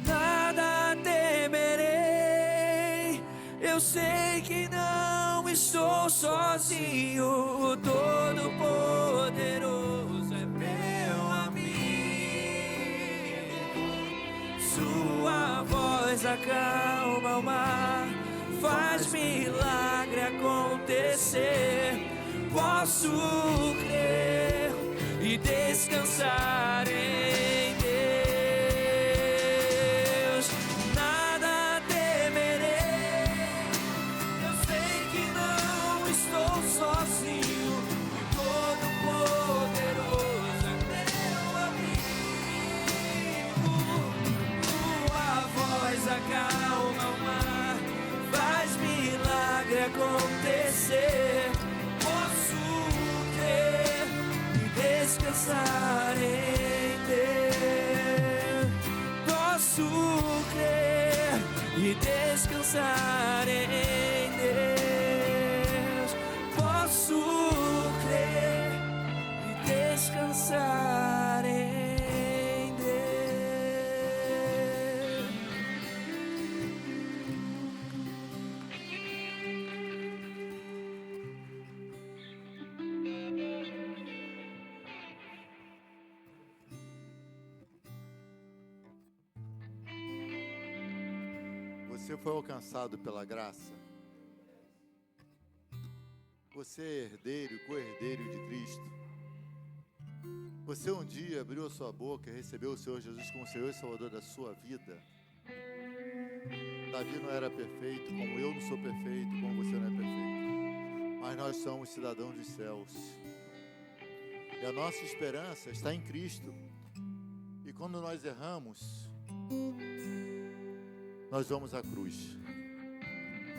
[SPEAKER 2] Nada temerei, eu sei que não estou sozinho. O Todo-Poderoso é meu amigo. Sua voz acalma o mar, faz milagre acontecer. Posso crer e descansar em Deus. Nada temerei, eu sei que não estou sozinho. O Todo-Poderoso é meu amigo. Tua voz acalma o mar, faz milagre acontecer. Posso crer e descansar em Deus. Posso crer e descansar em Deus. Posso crer e descansar em Deus.
[SPEAKER 5] Você foi alcançado pela graça. Você é herdeiro e co-herdeiro de Cristo. Você um dia abriu a sua boca e recebeu o Senhor Jesus como Senhor e Salvador da sua vida. Davi não era perfeito, como eu não sou perfeito, como você não é perfeito. Mas nós somos cidadãos dos céus. E a nossa esperança está em Cristo. E quando nós erramos, nós vamos à cruz.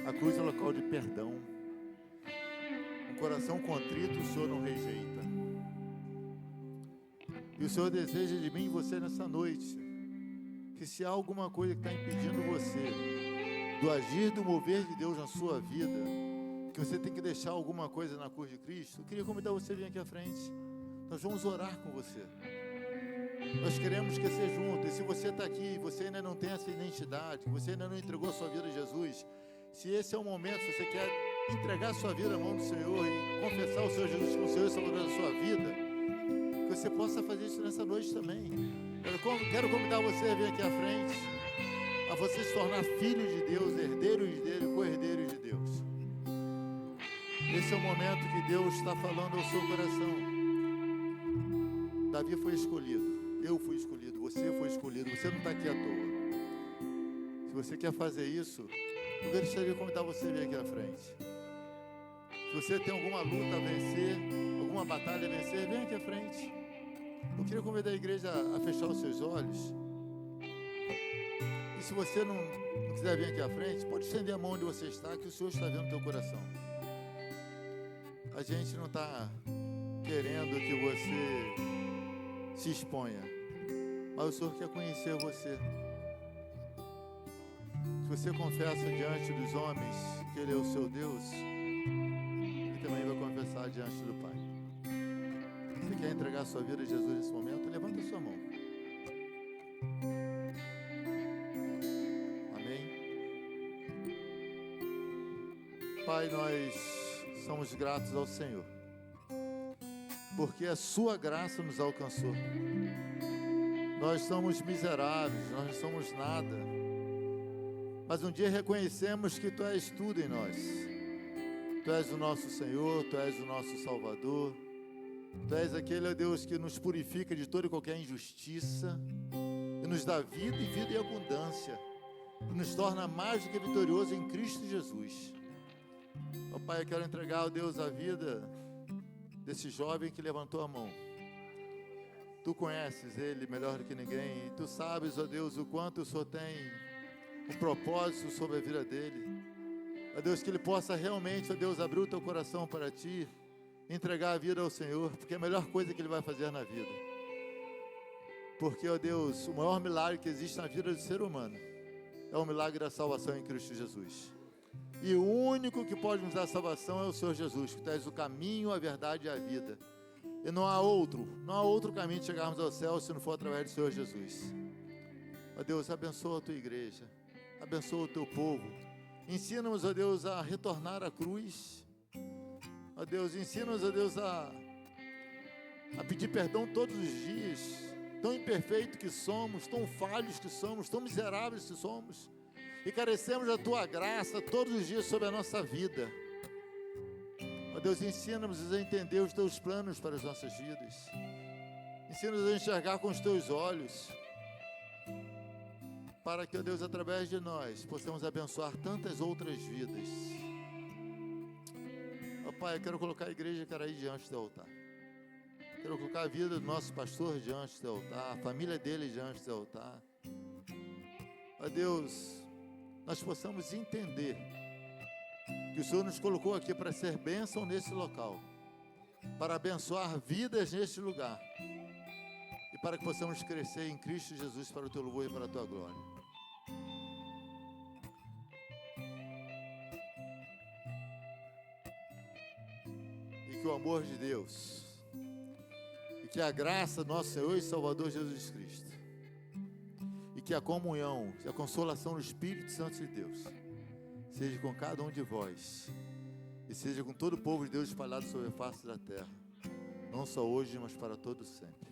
[SPEAKER 5] A cruz é o local de perdão. Um coração contrito o Senhor não rejeita. E o Senhor deseja de mim e você nessa noite, que se há alguma coisa que está impedindo você do agir, do mover de Deus na sua vida, que você tem que deixar alguma coisa na cruz de Cristo, eu queria convidar você a vir aqui à frente. Nós vamos orar com você. Nós queremos crescer juntos. E se você está aqui e você ainda não tem essa identidade, você ainda não entregou a sua vida a Jesus, se esse é o momento, se você quer entregar a sua vida na mão do Senhor e confessar o Senhor Jesus como Senhor e Salvador da sua vida, que você possa fazer isso nessa noite também. Quero convidar você a vir aqui à frente, a você se tornar filho de Deus, herdeiro de Deus, co-herdeiro de Deus. Esse é o momento que Deus está falando ao seu coração. Davi foi escolhido, eu fui escolhido, você foi escolhido, você não está aqui à toa. Se você quer fazer isso, eu gostaria de convidar você a vir aqui à frente. Se você tem alguma luta a vencer, alguma batalha a vencer, vem aqui à frente. Eu queria convidar a igreja a fechar os seus olhos. E se você não quiser vir aqui à frente, pode estender a mão onde você está, que o Senhor está vendo o teu coração. A gente não está querendo que você se exponha, mas o Senhor quer conhecer você. Se você confessa diante dos homens que Ele é o seu Deus, Ele também vai confessar diante do Pai. Você quer entregar a sua vida a Jesus nesse momento? Levanta a sua mão. Amém? Pai, nós somos gratos ao Senhor, porque a sua graça nos alcançou. Nós somos miseráveis, nós não somos nada, mas um dia reconhecemos que Tu és tudo em nós. Tu és o nosso Senhor, Tu és o nosso Salvador, Tu és aquele, ó Deus, que nos purifica de toda e qualquer injustiça, e nos dá vida e vida em abundância, e nos torna mais do que vitorioso em Cristo Jesus. Ó Pai, eu quero entregar, ó Deus, a vida desse jovem que levantou a mão. Tu conheces ele melhor do que ninguém, e Tu sabes, ó Deus, o quanto o Senhor tem um propósito sobre a vida dele. Ó Deus, que ele possa realmente, ó Deus, abrir o teu coração para Ti, entregar a vida ao Senhor, porque é a melhor coisa que ele vai fazer na vida. Porque, ó Deus, o maior milagre que existe na vida do ser humano é o milagre da salvação em Cristo Jesus. E o único que pode nos dar salvação é o Senhor Jesus, que Tu és o caminho, a verdade e a vida. E não há outro caminho de chegarmos ao céu se não for através do Senhor Jesus. Ó Deus, abençoa a Tua igreja, abençoa o Teu povo. Ensina-nos, ó Deus, a retornar à cruz. Ó Deus, ensina-nos, ó Deus, a pedir perdão todos os dias. Tão imperfeito que somos, tão falhos que somos, tão miseráveis que somos. E carecemos da Tua graça todos os dias sobre a nossa vida. Ó Deus, ensina-nos a entender os Teus planos para as nossas vidas. Ensina-nos a enxergar com os Teus olhos, para que, ó Deus, através de nós, possamos abençoar tantas outras vidas. Ó Pai, eu quero colocar a igreja Caraí diante do altar. Quero colocar a vida do nosso pastor diante do altar, a família dele diante do altar. Ó Deus, nós possamos entender que o Senhor nos colocou aqui para ser bênção nesse local, para abençoar vidas neste lugar, e para que possamos crescer em Cristo Jesus para o Teu louvor e para a Tua glória. E que o amor de Deus, e que a graça do nosso Senhor e Salvador Jesus Cristo, e que a comunhão e a consolação do Espírito Santo de Deus seja com cada um de vós, e seja com todo o povo de Deus espalhado sobre a face da terra, não só hoje, mas para todos sempre.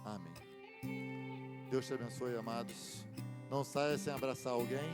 [SPEAKER 5] Amém. Deus te abençoe, amados. Não saia sem abraçar alguém.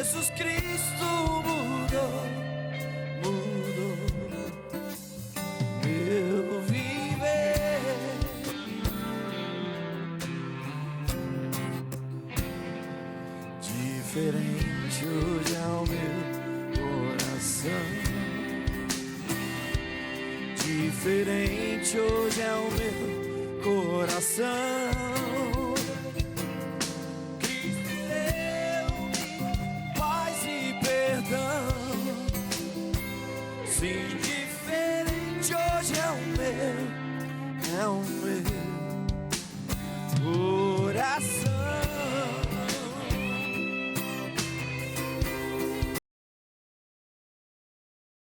[SPEAKER 2] Jesus Cristo mudou meu viver. Diferente hoje é o meu coração. Diferente hoje é o meu coração.